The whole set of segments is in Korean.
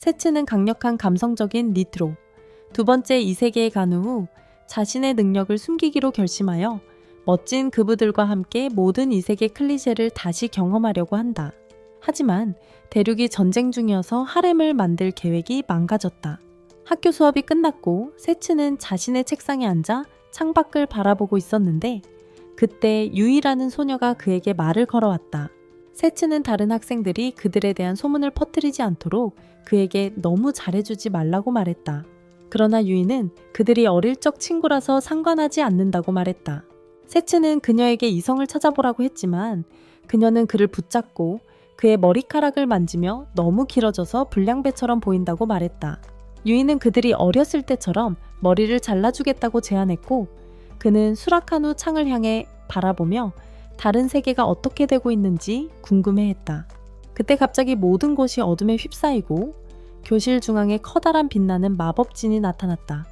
세츠는 강력한 감성적인 니트로 두 번째 이세계에 간 후 자신의 능력을 숨기기로 결심하여 멋진 그부들과 함께 모든 이세계 클리셰를 다시 경험하려고 한다. 하지만 대륙이 전쟁 중이어서 하렘을 만들 계획이 망가졌다. 학교 수업이 끝났고 세츠는 자신의 책상에 앉아 창밖을 바라보고 있었는데 그때 유이라는 소녀가 그에게 말을 걸어왔다. 세츠는 다른 학생들이 그들에 대한 소문을 퍼뜨리지 않도록 그에게 너무 잘해주지 말라고 말했다. 그러나 유이는 그들이 어릴 적 친구라서 상관하지 않는다고 말했다. 세츠는 그녀에게 이성을 찾아보라고 했지만 그녀는 그를 붙잡고 그의 머리카락을 만지며 너무 길어져서 불량배처럼 보인다고 말했다. 유이는 그들이 어렸을 때처럼 머리를 잘라주겠다고 제안했고 그는 수락한 후 창을 향해 바라보며 다른 세계가 어떻게 되고 있는지 궁금해했다. 그때 갑자기 모든 곳이 어둠에 휩싸이고 교실 중앙에 커다란 빛나는 마법진이 나타났다.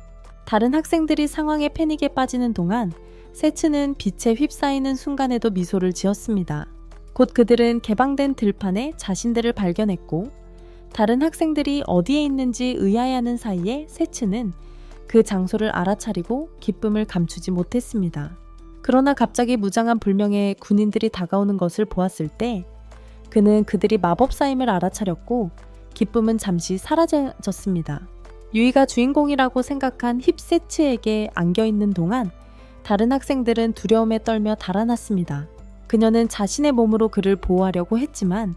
다른 학생들이 상황에 패닉에 빠지는 동안 세츠는 빛에 휩싸이는 순간에도 미소를 지었습니다. 곧 그들은 개방된 들판에 자신들을 발견했고 다른 학생들이 어디에 있는지 의아해하는 사이에 세츠는 그 장소를 알아차리고 기쁨을 감추지 못했습니다. 그러나 갑자기 무장한 불명의 군인들이 다가오는 것을 보았을 때 그는 그들이 마법사임을 알아차렸고 기쁨은 잠시 사라졌습니다. 유이가 주인공이라고 생각한 힙세츠에게 안겨있는 동안 다른 학생들은 두려움에 떨며 달아났습니다. 그녀는 자신의 몸으로 그를 보호하려고 했지만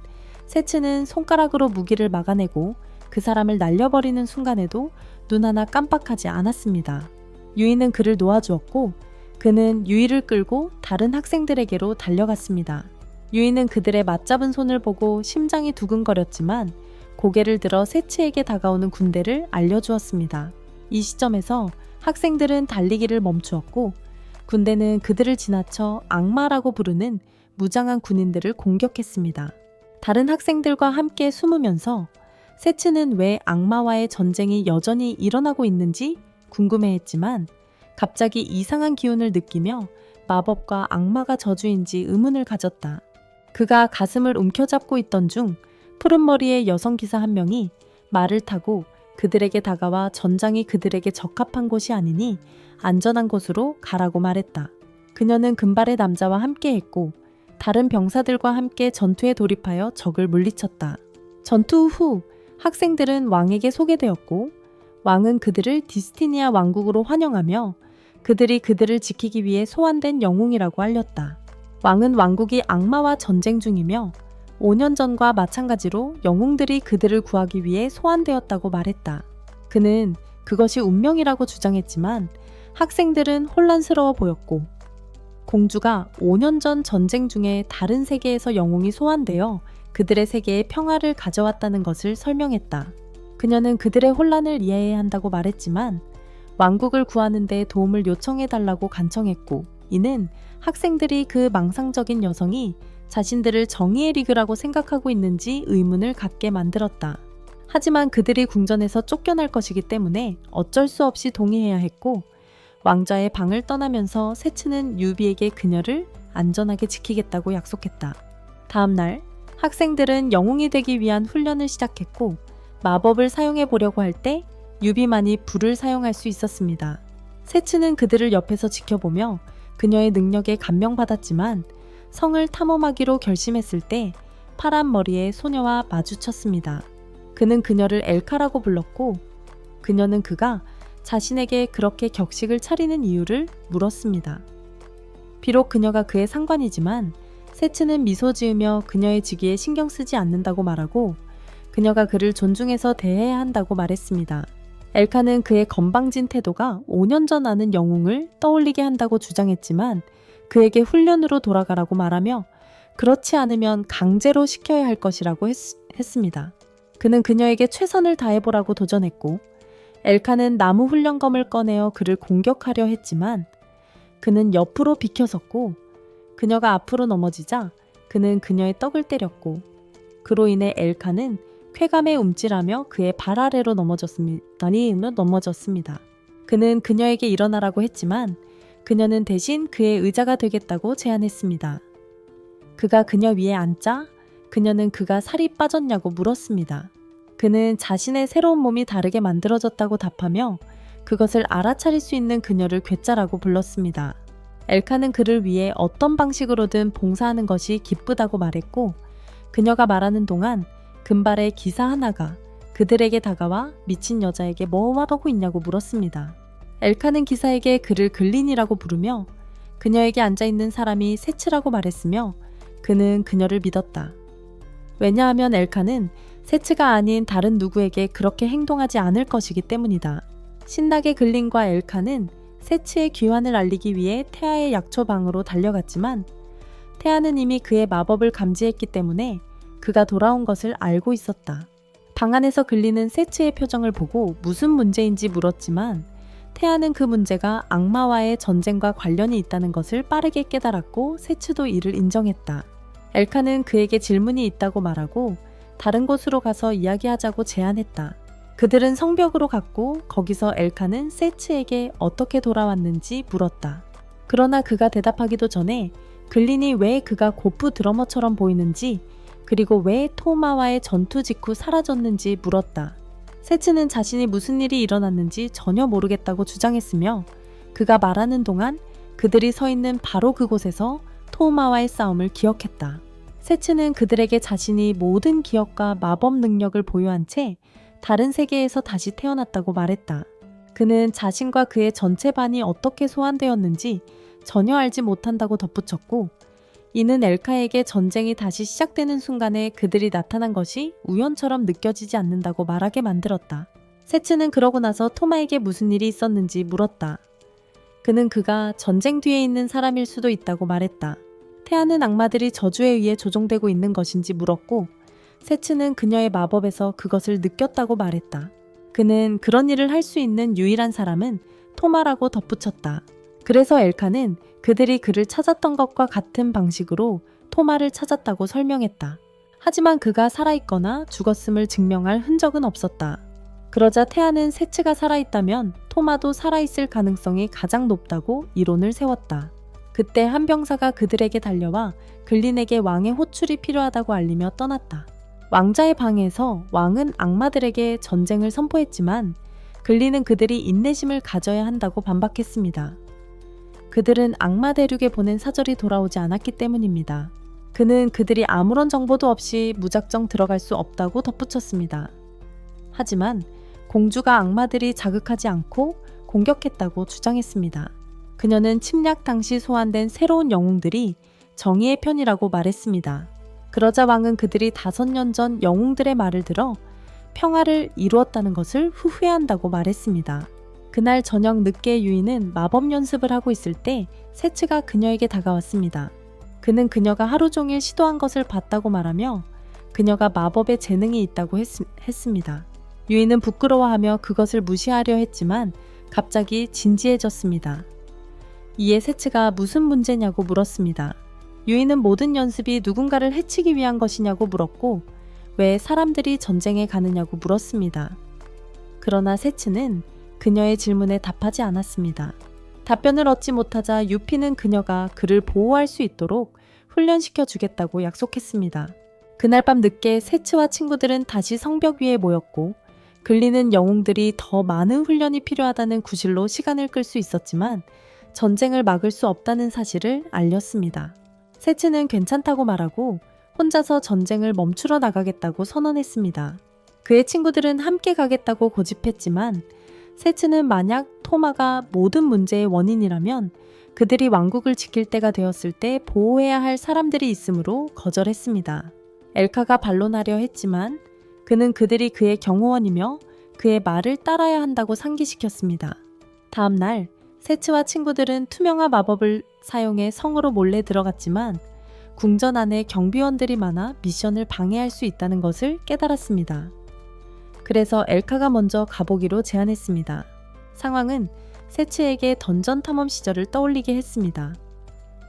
세츠는 손가락으로 무기를 막아내고 그 사람을 날려버리는 순간에도 눈 하나 깜빡하지 않았습니다. 유이는 그를 놓아주었고 그는 유이를 끌고 다른 학생들에게로 달려갔습니다. 유이는 그들의 맞잡은 손을 보고 심장이 두근거렸지만 고개를 들어 세츠에게 다가오는 군대를 알려주었습니다. 이 시점에서 학생들은 달리기를 멈추었고 군대는 그들을 지나쳐 악마라고 부르는 무장한 군인들을 공격했습니다. 다른 학생들과 함께 숨으면서 세츠는 왜 악마와의 전쟁이 여전히 일어나고 있는지 궁금해했지만 갑자기 이상한 기운을 느끼며 마법과 악마가 저주인지 의문을 가졌다. 그가 가슴을 움켜잡고 있던 중 푸른 머리의 여성 기사 한 명이 말을 타고 그들에게 다가와 전장이 그들에게 적합한 곳이 아니니 안전한 곳으로 가라고 말했다. 그녀는 금발의 남자와 함께 했고 다른 병사들과 함께 전투에 돌입하여 적을 물리쳤다. 전투 후 학생들은 왕에게 소개되었고 왕은 그들을 디스티니아 왕국으로 환영하며 그들이 그들을 지키기 위해 소환된 영웅이라고 알렸다. 왕은 왕국이 악마와 전쟁 중이며 5년 전과 마찬가지로 영웅들이 그들을 구하기 위해 소환되었다고 말했다. 그는 그것이 운명이라고 주장했지만 학생들은 혼란스러워 보였고 공주가 5년 전 전쟁 중에 다른 세계에서 영웅이 소환되어 그들의 세계에 평화를 가져왔다는 것을 설명했다. 그녀는 그들의 혼란을 이해해야 한다고 말했지만 왕국을 구하는 데 도움을 요청해달라고 간청했고 이는 학생들이 그 망상적인 여성이 자신들을 정의의 리그라고 생각하고 있는지 의문을 갖게 만들었다. 하지만 그들이 궁전에서 쫓겨날 것이기 때문에 어쩔 수 없이 동의해야 했고 왕자의 방을 떠나면서 세츠는 유비에게 그녀를 안전하게 지키겠다고 약속했다. 다음 날 학생들은 영웅이 되기 위한 훈련을 시작했고 마법을 사용해 보려고 할 때 유비만이 불을 사용할 수 있었습니다. 세츠는 그들을 옆에서 지켜보며 그녀의 능력에 감명받았지만 성을 탐험하기로 결심했을 때 파란 머리의 소녀와 마주쳤습니다. 그는 그녀를 엘카라고 불렀고 그녀는 그가 자신에게 그렇게 격식을 차리는 이유를 물었습니다. 비록 그녀가 그의 상관이지만 세츠는 미소 지으며 그녀의 직위에 신경 쓰지 않는다고 말하고 그녀가 그를 존중해서 대해야 한다고 말했습니다. 엘카는 그의 건방진 태도가 5년 전 아는 영웅을 떠올리게 한다고 주장했지만 그에게 훈련으로 돌아가라고 말하며 그렇지 않으면 강제로 시켜야 할 것이라고 했습니다. 그는 그녀에게 최선을 다해보라고 도전했고 엘카는 나무 훈련검을 꺼내어 그를 공격하려 했지만 그는 옆으로 비켜섰고 그녀가 앞으로 넘어지자 그는 그녀의 떡을 때렸고 그로 인해 엘카는 쾌감에 움찔하며 그의 발 아래로 넘어졌습니다. 그는 그녀에게 일어나라고 했지만 그녀는 대신 그의 의자가 되겠다고 제안했습니다. 그가 그녀 위에 앉자 그녀는 그가 살이 빠졌냐고 물었습니다. 그는 자신의 새로운 몸이 다르게 만들어졌다고 답하며 그것을 알아차릴 수 있는 그녀를 괴짜라고 불렀습니다. 엘카는 그를 위해 어떤 방식으로든 봉사하는 것이 기쁘다고 말했고, 그녀가 말하는 동안 금발의 기사 하나가 그들에게 다가와 미친 여자에게 뭐 하고 있냐고 물었습니다. 엘카는 기사에게 그를 글린이라고 부르며 그녀에게 앉아있는 사람이 세츠라고 말했으며 그는 그녀를 믿었다. 왜냐하면 엘카는 세츠가 아닌 다른 누구에게 그렇게 행동하지 않을 것이기 때문이다. 신나게 글린과 엘카는 세츠의 귀환을 알리기 위해 태아의 약초방으로 달려갔지만 태아는 이미 그의 마법을 감지했기 때문에 그가 돌아온 것을 알고 있었다. 방 안에서 글린은 세츠의 표정을 보고 무슨 문제인지 물었지만 태아는 그 문제가 악마와의 전쟁과 관련이 있다는 것을 빠르게 깨달았고 세츠도 이를 인정했다. 엘카는 그에게 질문이 있다고 말하고 다른 곳으로 가서 이야기하자고 제안했다. 그들은 성벽으로 갔고 거기서 엘카는 세츠에게 어떻게 돌아왔는지 물었다. 그러나 그가 대답하기도 전에 글린이 왜 그가 고프 드러머처럼 보이는지 그리고 왜 토마와의 전투 직후 사라졌는지 물었다. 세츠는 자신이 무슨 일이 일어났는지 전혀 모르겠다고 주장했으며 그가 말하는 동안 그들이 서 있는 바로 그곳에서 토마와의 싸움을 기억했다. 세츠는 그들에게 자신이 모든 기억과 마법 능력을 보유한 채 다른 세계에서 다시 태어났다고 말했다. 그는 자신과 그의 전체 반이 어떻게 소환되었는지 전혀 알지 못한다고 덧붙였고 이는 엘카에게 전쟁이 다시 시작되는 순간에 그들이 나타난 것이 우연처럼 느껴지지 않는다고 말하게 만들었다. 세츠는 그러고 나서 토마에게 무슨 일이 있었는지 물었다. 그는 그가 전쟁 뒤에 있는 사람일 수도 있다고 말했다. 태아는 악마들이 저주에 의해 조종되고 있는 것인지 물었고 세츠는 그녀의 마법에서 그것을 느꼈다고 말했다. 그는 그런 일을 할 수 있는 유일한 사람은 토마라고 덧붙였다. 그래서 엘카는 그들이 그를 찾았던 것과 같은 방식으로 토마를 찾았다고 설명했다. 하지만 그가 살아있거나 죽었음을 증명할 흔적은 없었다. 그러자 태아는 세츠가 살아있다면 토마도 살아있을 가능성이 가장 높다고 이론을 세웠다. 그때 한 병사가 그들에게 달려와 글린에게 왕의 호출이 필요하다고 알리며 떠났다. 왕자의 방에서 왕은 악마들에게 전쟁을 선포했지만 글린은 그들이 인내심을 가져야 한다고 반박했습니다. 그들은 악마 대륙에 보낸 사절이 돌아오지 않았기 때문입니다. 그는 그들이 아무런 정보도 없이 무작정 들어갈 수 없다고 덧붙였습니다. 하지만 공주가 악마들이 자극하지 않고 공격했다고 주장했습니다. 그녀는 침략 당시 소환된 새로운 영웅들이 정의의 편이라고 말했습니다. 그러자 왕은 그들이 5년 전 영웅들의 말을 들어 평화를 이루었다는 것을 후회한다고 말했습니다. 그날 저녁 늦게 유이는 마법 연습을 하고 있을 때 세츠가 그녀에게 다가왔습니다. 그는 그녀가 하루 종일 시도한 것을 봤다고 말하며 그녀가 마법에 재능이 있다고 했습니다. 유이는 부끄러워하며 그것을 무시하려 했지만 갑자기 진지해졌습니다. 이에 세츠가 무슨 문제냐고 물었습니다. 유이는 모든 연습이 누군가를 해치기 위한 것이냐고 물었고 왜 사람들이 전쟁에 가느냐고 물었습니다. 그러나 세츠는 그녀의 질문에 답하지 않았습니다. 답변을 얻지 못하자 유피는 그녀가 그를 보호할 수 있도록 훈련시켜 주겠다고 약속했습니다. 그날 밤 늦게 세츠와 친구들은 다시 성벽 위에 모였고 글리는 영웅들이 더 많은 훈련이 필요하다는 구실로 시간을 끌 수 있었지만 전쟁을 막을 수 없다는 사실을 알렸습니다. 세츠는 괜찮다고 말하고 혼자서 전쟁을 멈추러 나가겠다고 선언했습니다. 그의 친구들은 함께 가겠다고 고집했지만 세츠는 만약 토마가 모든 문제의 원인이라면 그들이 왕국을 지킬 때가 되었을 때 보호해야 할 사람들이 있으므로 거절했습니다. 엘카가 반론하려 했지만 그는 그들이 그의 경호원이며 그의 말을 따라야 한다고 상기시켰습니다. 다음 날 세츠와 친구들은 투명화 마법을 사용해 성으로 몰래 들어갔지만 궁전 안에 경비원들이 많아 미션을 방해할 수 있다는 것을 깨달았습니다. 그래서 엘카가 먼저 가보기로 제안했습니다. 상황은 세츠에게 던전 탐험 시절을 떠올리게 했습니다.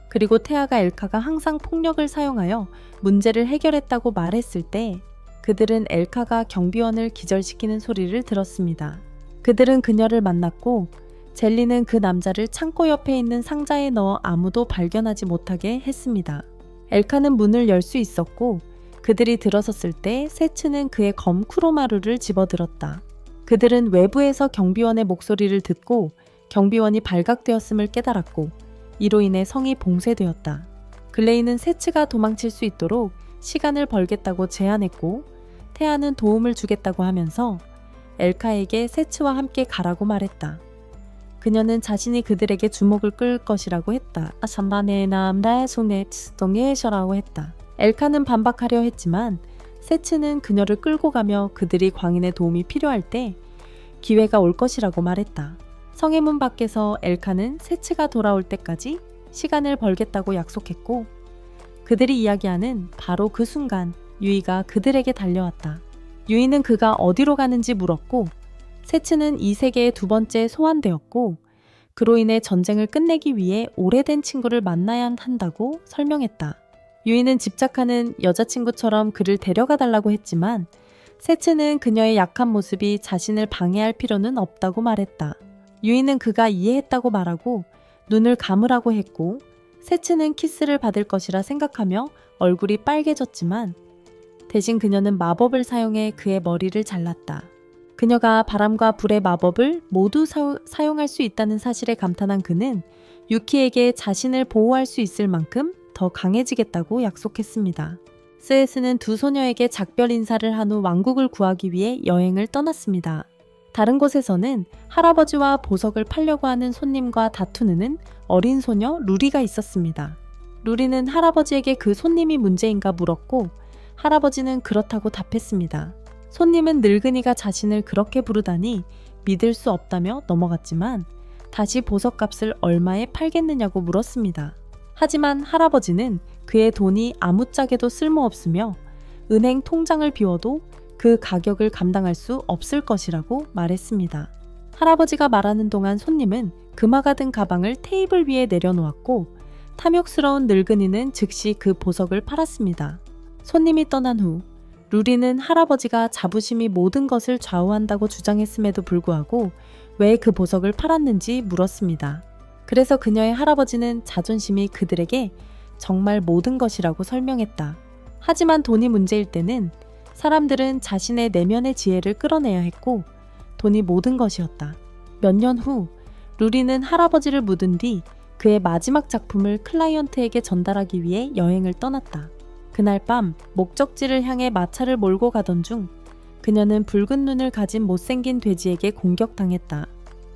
그리고 태아가 엘카가 항상 폭력을 사용하여 문제를 해결했다고 말했을 때 그들은 엘카가 경비원을 기절시키는 소리를 들었습니다. 그들은 그녀를 만났고 젤리는 그 남자를 창고 옆에 있는 상자에 넣어 아무도 발견하지 못하게 했습니다. 엘카는 문을 열 수 있었고 그들이 들어섰을 때 세츠는 그의 검 쿠로마루를 집어들었다. 그들은 외부에서 경비원의 목소리를 듣고 경비원이 발각되었음을 깨달았고 이로 인해 성이 봉쇄되었다. 글레이는 세츠가 도망칠 수 있도록 시간을 벌겠다고 제안했고 태아는 도움을 주겠다고 하면서 엘카에게 세츠와 함께 가라고 말했다. 그녀는 자신이 그들에게 주목을 끌 것이라고 했다. 라고 했다. 엘카는 반박하려 했지만 세츠는 그녀를 끌고 가며 그들이 광인의 도움이 필요할 때 기회가 올 것이라고 말했다. 성의 문 밖에서 엘카는 세츠가 돌아올 때까지 시간을 벌겠다고 약속했고 그들이 이야기하는 바로 그 순간 유이가 그들에게 달려왔다. 유이는 그가 어디로 가는지 물었고 세츠는 이 세계의 두 번째 소환되었고 그로 인해 전쟁을 끝내기 위해 오래된 친구를 만나야 한다고 설명했다. 유이는 집착하는 여자친구처럼 그를 데려가 달라고 했지만 세츠는 그녀의 약한 모습이 자신을 방해할 필요는 없다고 말했다. 유이는 그가 이해했다고 말하고 눈을 감으라고 했고 세츠는 키스를 받을 것이라 생각하며 얼굴이 빨개졌지만 대신 그녀는 마법을 사용해 그의 머리를 잘랐다. 그녀가 바람과 불의 마법을 모두 사용할 수 있다는 사실에 감탄한 그는 유키에게 자신을 보호할 수 있을 만큼 더 강해지겠다고 약속했습니다. 스에스는 두 소녀에게 작별 인사를 한 후 왕국을 구하기 위해 여행을 떠났습니다. 다른 곳에서는 할아버지와 보석을 팔려고 하는 손님과 다투는 어린 소녀 루리가 있었습니다. 루리는 할아버지에게 그 손님이 문제인가 물었고 할아버지는 그렇다고 답했습니다. 손님은 늙은이가 자신을 그렇게 부르다니 믿을 수 없다며 넘어갔지만 다시 보석값을 얼마에 팔겠느냐고 물었습니다. 하지만 할아버지는 그의 돈이 아무짝에도 쓸모없으며 은행 통장을 비워도 그 가격을 감당할 수 없을 것이라고 말했습니다. 할아버지가 말하는 동안 손님은 금화가 든 가방을 테이블 위에 내려놓았고 탐욕스러운 늙은이는 즉시 그 보석을 팔았습니다. 손님이 떠난 후 루리는 할아버지가 자부심이 모든 것을 좌우한다고 주장했음에도 불구하고 왜 그 보석을 팔았는지 물었습니다. 그래서 그녀의 할아버지는 자존심이 그들에게 정말 모든 것이라고 설명했다. 하지만 돈이 문제일 때는 사람들은 자신의 내면의 지혜를 끌어내야 했고 돈이 모든 것이었다. 몇 년 후 루리는 할아버지를 묻은 뒤 그의 마지막 작품을 클라이언트에게 전달하기 위해 여행을 떠났다. 그날 밤 목적지를 향해 마차를 몰고 가던 중 그녀는 붉은 눈을 가진 못생긴 돼지에게 공격당했다.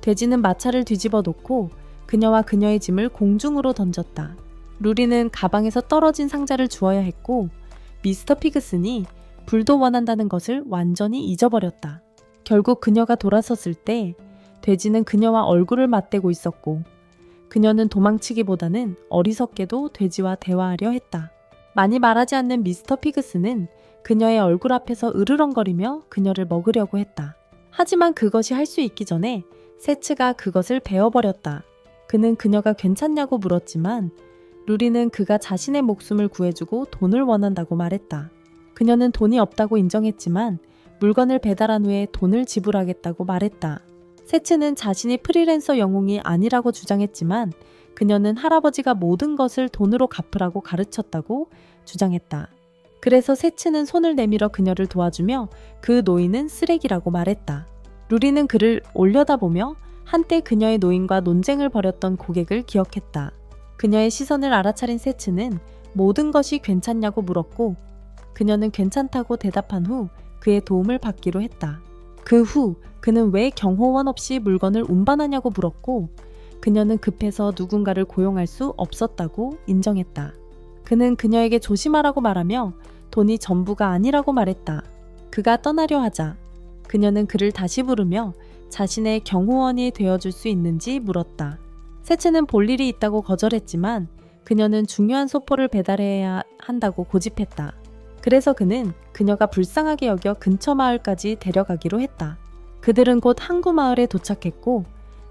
돼지는 마차를 뒤집어 놓고 그녀와 그녀의 짐을 공중으로 던졌다. 루리는 가방에서 떨어진 상자를 주어야 했고 미스터 피그슨이 불도 원한다는 것을 완전히 잊어버렸다. 결국 그녀가 돌아섰을 때 돼지는 그녀와 얼굴을 맞대고 있었고 그녀는 도망치기보다는 어리석게도 돼지와 대화하려 했다. 많이 말하지 않는 미스터 피그스는 그녀의 얼굴 앞에서 으르렁거리며 그녀를 먹으려고 했다. 하지만 그것이 할 수 있기 전에 세츠가 그것을 베어버렸다. 그는 그녀가 괜찮냐고 물었지만 루리는 그가 자신의 목숨을 구해주고 돈을 원한다고 말했다. 그녀는 돈이 없다고 인정했지만 물건을 배달한 후에 돈을 지불하겠다고 말했다. 세츠는 자신이 프리랜서 영웅이 아니라고 주장했지만 그녀는 할아버지가 모든 것을 돈으로 갚으라고 가르쳤다고 주장했다. 그래서 세츠는 손을 내밀어 그녀를 도와주며 그 노인은 쓰레기라고 말했다. 루리는 그를 올려다보며 한때 그녀의 노인과 논쟁을 벌였던 고객을 기억했다. 그녀의 시선을 알아차린 세츠는 모든 것이 괜찮냐고 물었고 그녀는 괜찮다고 대답한 후 그의 도움을 받기로 했다. 그 후 그는 왜 경호원 없이 물건을 운반하냐고 물었고 그녀는 급해서 누군가를 고용할 수 없었다고 인정했다. 그는 그녀에게 조심하라고 말하며 돈이 전부가 아니라고 말했다. 그가 떠나려 하자 그녀는 그를 다시 부르며 자신의 경호원이 되어줄 수 있는지 물었다. 세츠는 볼 일이 있다고 거절했지만 그녀는 중요한 소포를 배달해야 한다고 고집했다. 그래서 그는 그녀가 불쌍하게 여겨 근처 마을까지 데려가기로 했다. 그들은 곧 항구 마을에 도착했고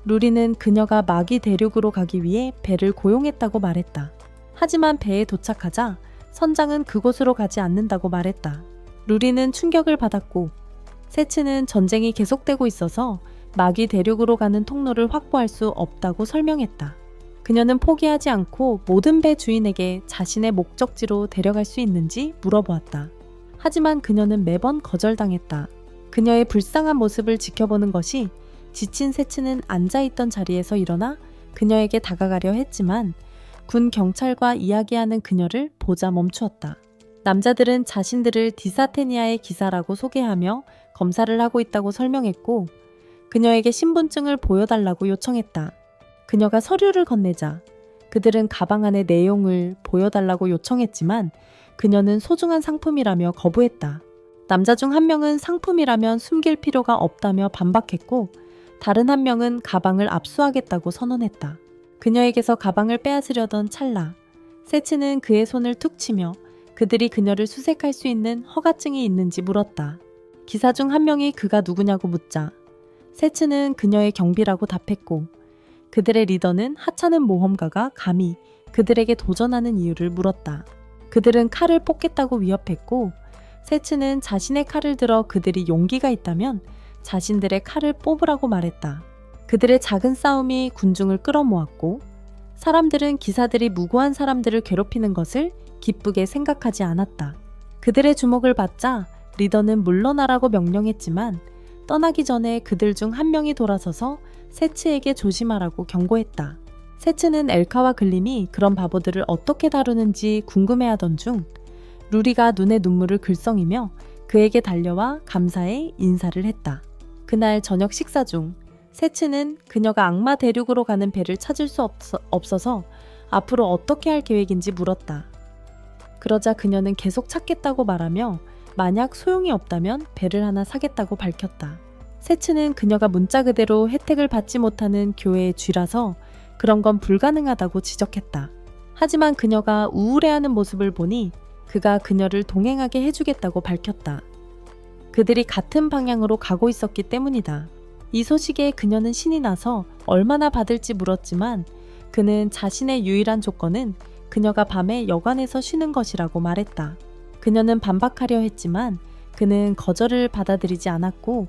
루리는 그녀가 마기 대륙으로 가기 위해 배를 고용했다고 말했다. 하지만 배에 도착하자 선장은 그곳으로 가지 않는다고 말했다. 루리는 충격을 받았고 세츠는 전쟁이 계속되고 있어서 마기 대륙으로 가는 통로를 확보할 수 없다고 설명했다. 그녀는 포기하지 않고 모든 배 주인에게 자신의 목적지로 데려갈 수 있는지 물어보았다. 하지만 그녀는 매번 거절당했다. 그녀의 불쌍한 모습을 지켜보는 것이 지친 세츠는 앉아있던 자리에서 일어나 그녀에게 다가가려 했지만 군 경찰과 이야기하는 그녀를 보자 멈추었다. 남자들은 자신들을 디사테니아의 기사라고 소개하며 검사를 하고 있다고 설명했고 그녀에게 신분증을 보여달라고 요청했다. 그녀가 서류를 건네자 그들은 가방 안의 내용을 보여달라고 요청했지만 그녀는 소중한 상품이라며 거부했다. 남자 중 한 명은 상품이라면 숨길 필요가 없다며 반박했고 다른 한 명은 가방을 압수하겠다고 선언했다. 그녀에게서 가방을 빼앗으려던 찰나 세츠는 그의 손을 툭 치며 그들이 그녀를 수색할 수 있는 허가증이 있는지 물었다. 기사 중 한 명이 그가 누구냐고 묻자 세츠는 그녀의 경비라고 답했고 그들의 리더는 하찮은 모험가가 감히 그들에게 도전하는 이유를 물었다. 그들은 칼을 뽑겠다고 위협했고 세츠는 자신의 칼을 들어 그들이 용기가 있다면 자신들의 칼을 뽑으라고 말했다. 그들의 작은 싸움이 군중을 끌어모았고 사람들은 기사들이 무고한 사람들을 괴롭히는 것을 기쁘게 생각하지 않았다. 그들의 주목을 받자 리더는 물러나라고 명령했지만 떠나기 전에 그들 중 한 명이 돌아서서 세츠에게 조심하라고 경고했다. 세츠는 엘카와 글림이 그런 바보들을 어떻게 다루는지 궁금해하던 중 루리가 눈에 눈물을 글썽이며 그에게 달려와 감사의 인사를 했다. 그날 저녁 식사 중 세츠는 그녀가 악마 대륙으로 가는 배를 찾을 수 없어서 앞으로 어떻게 할 계획인지 물었다. 그러자 그녀는 계속 찾겠다고 말하며 만약 소용이 없다면 배를 하나 사겠다고 밝혔다. 세츠는 그녀가 문자 그대로 혜택을 받지 못하는 교회의 쥐라서 그런 건 불가능하다고 지적했다. 하지만 그녀가 우울해하는 모습을 보니 그가 그녀를 동행하게 해주겠다고 밝혔다. 그들이 같은 방향으로 가고 있었기 때문이다. 이 소식에 그녀는 신이 나서 얼마나 받을지 물었지만 그는 자신의 유일한 조건은 그녀가 밤에 여관에서 쉬는 것이라고 말했다. 그녀는 반박하려 했지만 그는 거절을 받아들이지 않았고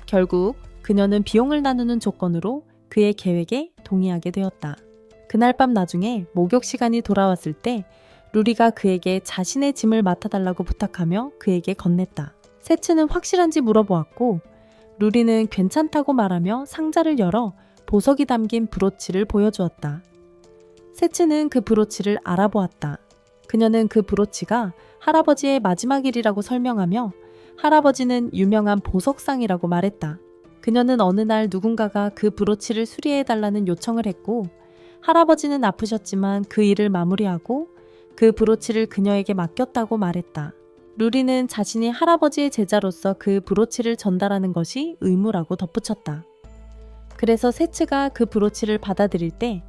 결국 그녀는 비용을 나누는 조건으로 그의 계획에 동의하게 되었다. 그날 밤 나중에 목욕 시간이 돌아왔을 때 루리가 그에게 자신의 짐을 맡아달라고 부탁하며 그에게 건넸다. 세츠는 확실한지 물어보았고 루리는 괜찮다고 말하며 상자를 열어 보석이 담긴 브로치를 보여주었다. 세츠는 그 브로치를 알아보았다. 그녀는 그 브로치가 할아버지의 마지막 일이라고 설명하며 할아버지는 유명한 보석상이라고 말했다. 그녀는 어느 날 누군가가 그 브로치를 수리해달라는 요청을 했고 할아버지는 아프셨지만 그 일을 마무리하고 그 브로치를 그녀에게 맡겼다고 말했다. 루리는 자신이 할아버지의 제자로서 그 브로치를 전달하는 것이 의무라고 덧붙였다. 그래서 세츠가 그 브로치를 받아들일 때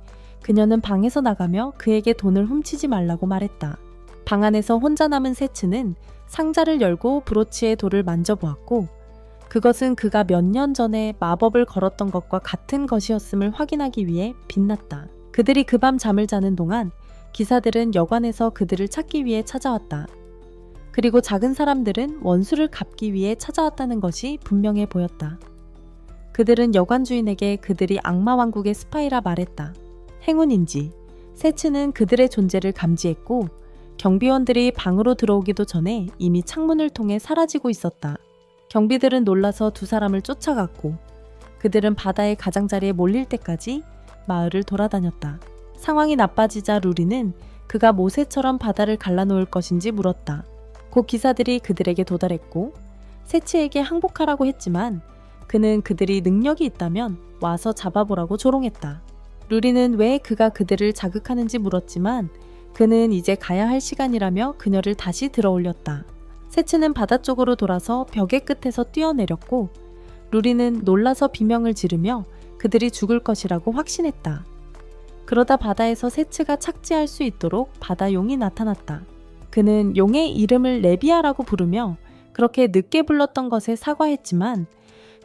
그녀는 방에서 나가며 그에게 돈을 훔치지 말라고 말했다. 방 안에서 혼자 남은 세츠는 상자를 열고 브로치의 돌을 만져보았고 그것은 그가 몇 년 전에 마법을 걸었던 것과 같은 것이었음을 확인하기 위해 빛났다. 그들이 그 밤 잠을 자는 동안 기사들은 여관에서 그들을 찾기 위해 찾아왔다. 그리고 작은 사람들은 원수를 갚기 위해 찾아왔다는 것이 분명해 보였다. 그들은 여관 주인에게 그들이 악마 왕국의 스파이라 말했다. 행운인지 세츠는 그들의 존재를 감지했고 경비원들이 방으로 들어오기도 전에 이미 창문을 통해 사라지고 있었다. 경비들은 놀라서 두 사람을 쫓아갔고 그들은 바다의 가장자리에 몰릴 때까지 마을을 돌아다녔다. 상황이 나빠지자 루리는 그가 모세처럼 바다를 갈라놓을 것인지 물었다. 곧 기사들이 그들에게 도달했고 세츠에게 항복하라고 했지만 그는 그들이 능력이 있다면 와서 잡아보라고 조롱했다. 루리는 왜 그가 그들을 자극하는지 물었지만 그는 이제 가야 할 시간이라며 그녀를 다시 들어올렸다. 세츠는 바다 쪽으로 돌아서 벽의 끝에서 뛰어내렸고 루리는 놀라서 비명을 지르며 그들이 죽을 것이라고 확신했다. 그러다 바다에서 세츠가 착지할 수 있도록 바다용이 나타났다. 그는 용의 이름을 레비아라고 부르며 그렇게 늦게 불렀던 것에 사과했지만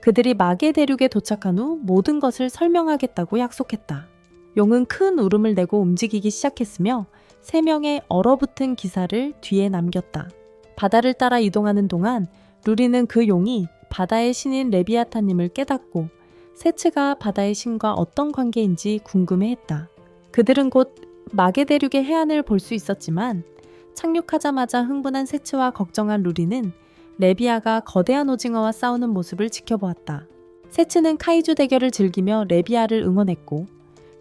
그들이 마계 대륙에 도착한 후 모든 것을 설명하겠다고 약속했다. 용은 큰 울음을 내고 움직이기 시작했으며 3명의 얼어붙은 기사를 뒤에 남겼다. 바다를 따라 이동하는 동안 루리는 그 용이 바다의 신인 레비아타님을 깨닫고 세츠가 바다의 신과 어떤 관계인지 궁금해했다. 그들은 곧 마계 대륙의 해안을 볼 수 있었지만 착륙하자마자 흥분한 세츠와 걱정한 루리는 레비아가 거대한 오징어와 싸우는 모습을 지켜보았다. 세츠는 카이주 대결을 즐기며 레비아를 응원했고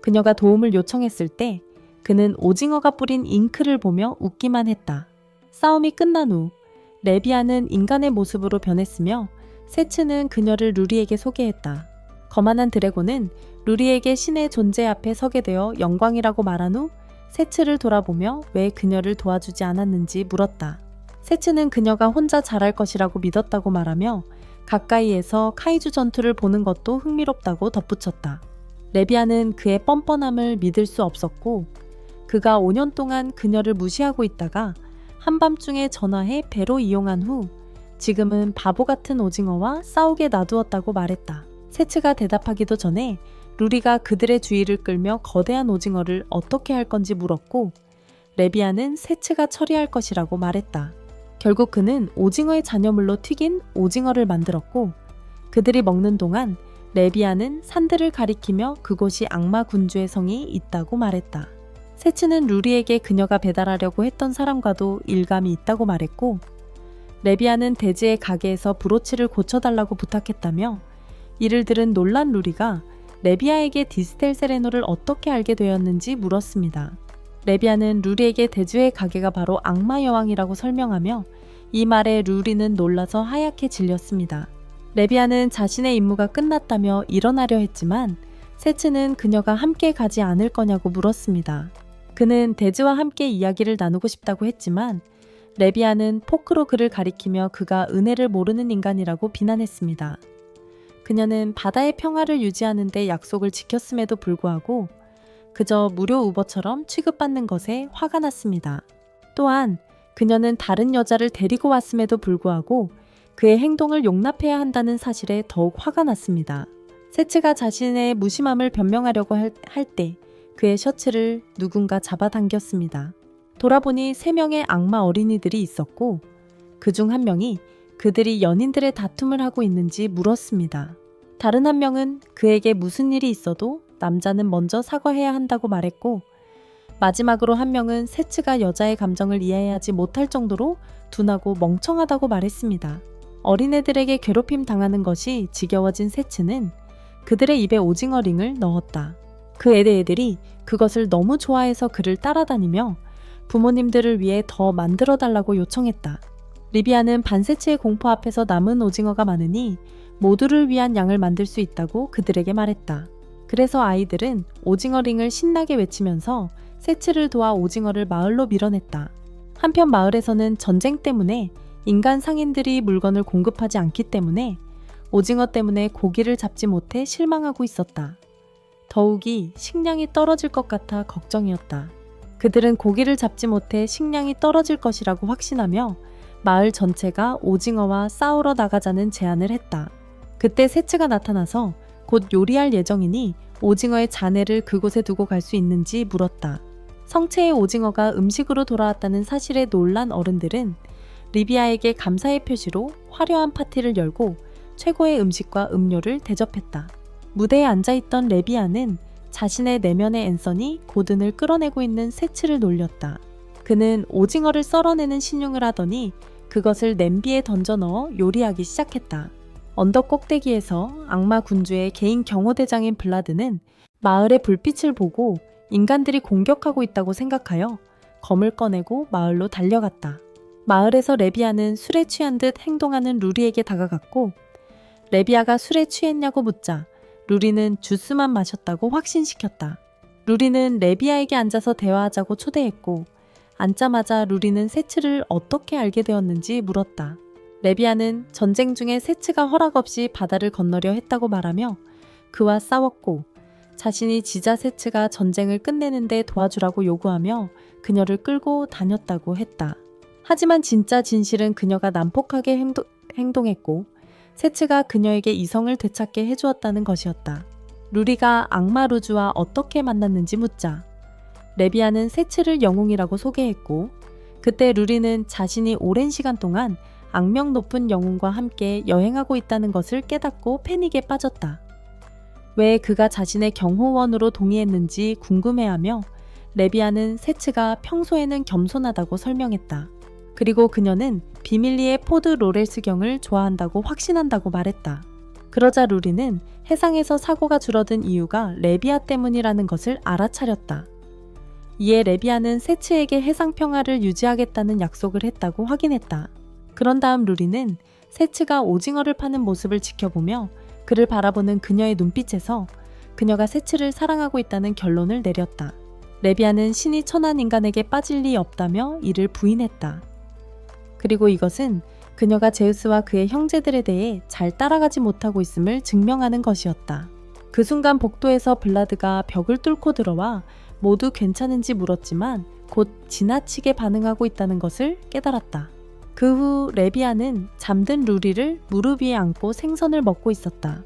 그녀가 도움을 요청했을 때 그는 오징어가 뿌린 잉크를 보며 웃기만 했다. 싸움이 끝난 후 레비아는 인간의 모습으로 변했으며 세츠는 그녀를 루리에게 소개했다. 거만한 드래곤은 루리에게 신의 존재 앞에 서게 되어 영광이라고 말한 후 세츠를 돌아보며 왜 그녀를 도와주지 않았는지 물었다. 세츠는 그녀가 혼자 잘할 것이라고 믿었다고 말하며 가까이에서 카이주 전투를 보는 것도 흥미롭다고 덧붙였다. 레비아는 그의 뻔뻔함을 믿을 수 없었고 그가 5년 동안 그녀를 무시하고 있다가 한밤중에 전화해 배로 이용한 후 지금은 바보 같은 오징어와 싸우게 놔두었다고 말했다. 세츠가 대답하기도 전에 루리가 그들의 주의를 끌며 거대한 오징어를 어떻게 할 건지 물었고 레비아는 세츠가 처리할 것이라고 말했다. 결국 그는 오징어의 잔여물로 튀긴 오징어를 만들었고 그들이 먹는 동안 레비아는 산들을 가리키며 그곳이 악마 군주의 성이 있다고 말했다. 세츠는 루리에게 그녀가 배달하려고 했던 사람과도 일감이 있다고 말했고 레비아는 대지의 가게에서 브로치를 고쳐달라고 부탁했다며 이를 들은 놀란 루리가 레비아에게 디스텔 세레노를 어떻게 알게 되었는지 물었습니다. 레비아는 루리에게 대주의 가게가 바로 악마 여왕이라고 설명하며 이 말에 루리는 놀라서 하얗게 질렸습니다. 레비아는 자신의 임무가 끝났다며 일어나려 했지만 세츠는 그녀가 함께 가지 않을 거냐고 물었습니다. 그는 대즈와 함께 이야기를 나누고 싶다고 했지만 레비아는 포크로 그를 가리키며 그가 은혜를 모르는 인간이라고 비난했습니다. 그녀는 바다의 평화를 유지하는 데 약속을 지켰음에도 불구하고 그저 무료 우버처럼 취급받는 것에 화가 났습니다. 또한 그녀는 다른 여자를 데리고 왔음에도 불구하고 그의 행동을 용납해야 한다는 사실에 더욱 화가 났습니다. 세츠가 자신의 무심함을 변명하려고 할 때 그의 셔츠를 누군가 잡아당겼습니다. 돌아보니 3명의 악마 어린이들이 있었고 그중 한 명이 그들이 연인들의 다툼을 하고 있는지 물었습니다. 다른 한 명은 그에게 무슨 일이 있어도 남자는 먼저 사과해야 한다고 말했고 마지막으로 한 명은 세츠가 여자의 감정을 이해하지 못할 정도로 둔하고 멍청하다고 말했습니다. 어린애들에게 괴롭힘 당하는 것이 지겨워진 세츠는 그들의 입에 오징어 링을 넣었다. 그 애들이 그것을 너무 좋아해서 그를 따라다니며 부모님들을 위해 더 만들어달라고 요청했다. 리비아는 반세츠의 공포 앞에서 남은 오징어가 많으니 모두를 위한 양을 만들 수 있다고 그들에게 말했다. 그래서 아이들은 오징어 링을 신나게 외치면서 세츠를 도와 오징어를 마을로 밀어냈다. 한편 마을에서는 전쟁 때문에 인간 상인들이 물건을 공급하지 않기 때문에 오징어 때문에 고기를 잡지 못해 실망하고 있었다. 더욱이 식량이 떨어질 것 같아 걱정이었다. 그들은 고기를 잡지 못해 식량이 떨어질 것이라고 확신하며 마을 전체가 오징어와 싸우러 나가자는 제안을 했다. 그때 세츠가 나타나서 곧 요리할 예정이니 오징어의 잔해를 그곳에 두고 갈 수 있는지 물었다. 성체의 오징어가 음식으로 돌아왔다는 사실에 놀란 어른들은 리비아에게 감사의 표시로 화려한 파티를 열고 최고의 음식과 음료를 대접했다. 무대에 앉아있던 레비아는 자신의 내면의 앤서니 고든을 끌어내고 있는 세츠를 놀렸다. 그는 오징어를 썰어내는 신용을 하더니 그것을 냄비에 던져 넣어 요리하기 시작했다. 언덕 꼭대기에서 악마 군주의 개인 경호대장인 블라드는 마을의 불빛을 보고 인간들이 공격하고 있다고 생각하여 검을 꺼내고 마을로 달려갔다. 마을에서 레비아는 술에 취한 듯 행동하는 루리에게 다가갔고 레비아가 술에 취했냐고 묻자 루리는 주스만 마셨다고 확신시켰다. 루리는 레비아에게 앉아서 대화하자고 초대했고 앉자마자 루리는 세츠를 어떻게 알게 되었는지 물었다. 레비아는 전쟁 중에 세츠가 허락 없이 바다를 건너려 했다고 말하며 그와 싸웠고 자신이 지자 세츠가 전쟁을 끝내는데 도와주라고 요구하며 그녀를 끌고 다녔다고 했다. 하지만 진짜 진실은 그녀가 난폭하게 행동했고 세츠가 그녀에게 이성을 되찾게 해주었다는 것이었다. 루리가 악마 루즈와 어떻게 만났는지 묻자 레비아는 세츠를 영웅이라고 소개했고 그때 루리는 자신이 오랜 시간 동안 악명 높은 영웅과 함께 여행하고 있다는 것을 깨닫고 패닉에 빠졌다. 왜 그가 자신의 경호원으로 동의했는지 궁금해하며 레비아는 세츠가 평소에는 겸손하다고 설명했다. 그리고 그녀는 비밀리에 포드 로렐스경을 좋아한다고 확신한다고 말했다. 그러자 루리는 해상에서 사고가 줄어든 이유가 레비아 때문이라는 것을 알아차렸다. 이에 레비아는 세츠에게 해상 평화를 유지하겠다는 약속을 했다고 확인했다. 그런 다음 루리는 세츠가 오징어를 파는 모습을 지켜보며 그를 바라보는 그녀의 눈빛에서 그녀가 세츠를 사랑하고 있다는 결론을 내렸다. 레비아는 신이 천한 인간에게 빠질 리 없다며 이를 부인했다. 그리고 이것은 그녀가 제우스와 그의 형제들에 대해 잘 따라가지 못하고 있음을 증명하는 것이었다. 그 순간 복도에서 블라드가 벽을 뚫고 들어와 모두 괜찮은지 물었지만 곧 지나치게 반응하고 있다는 것을 깨달았다. 그 후 레비아는 잠든 루리를 무릎 위에 안고 생선을 먹고 있었다.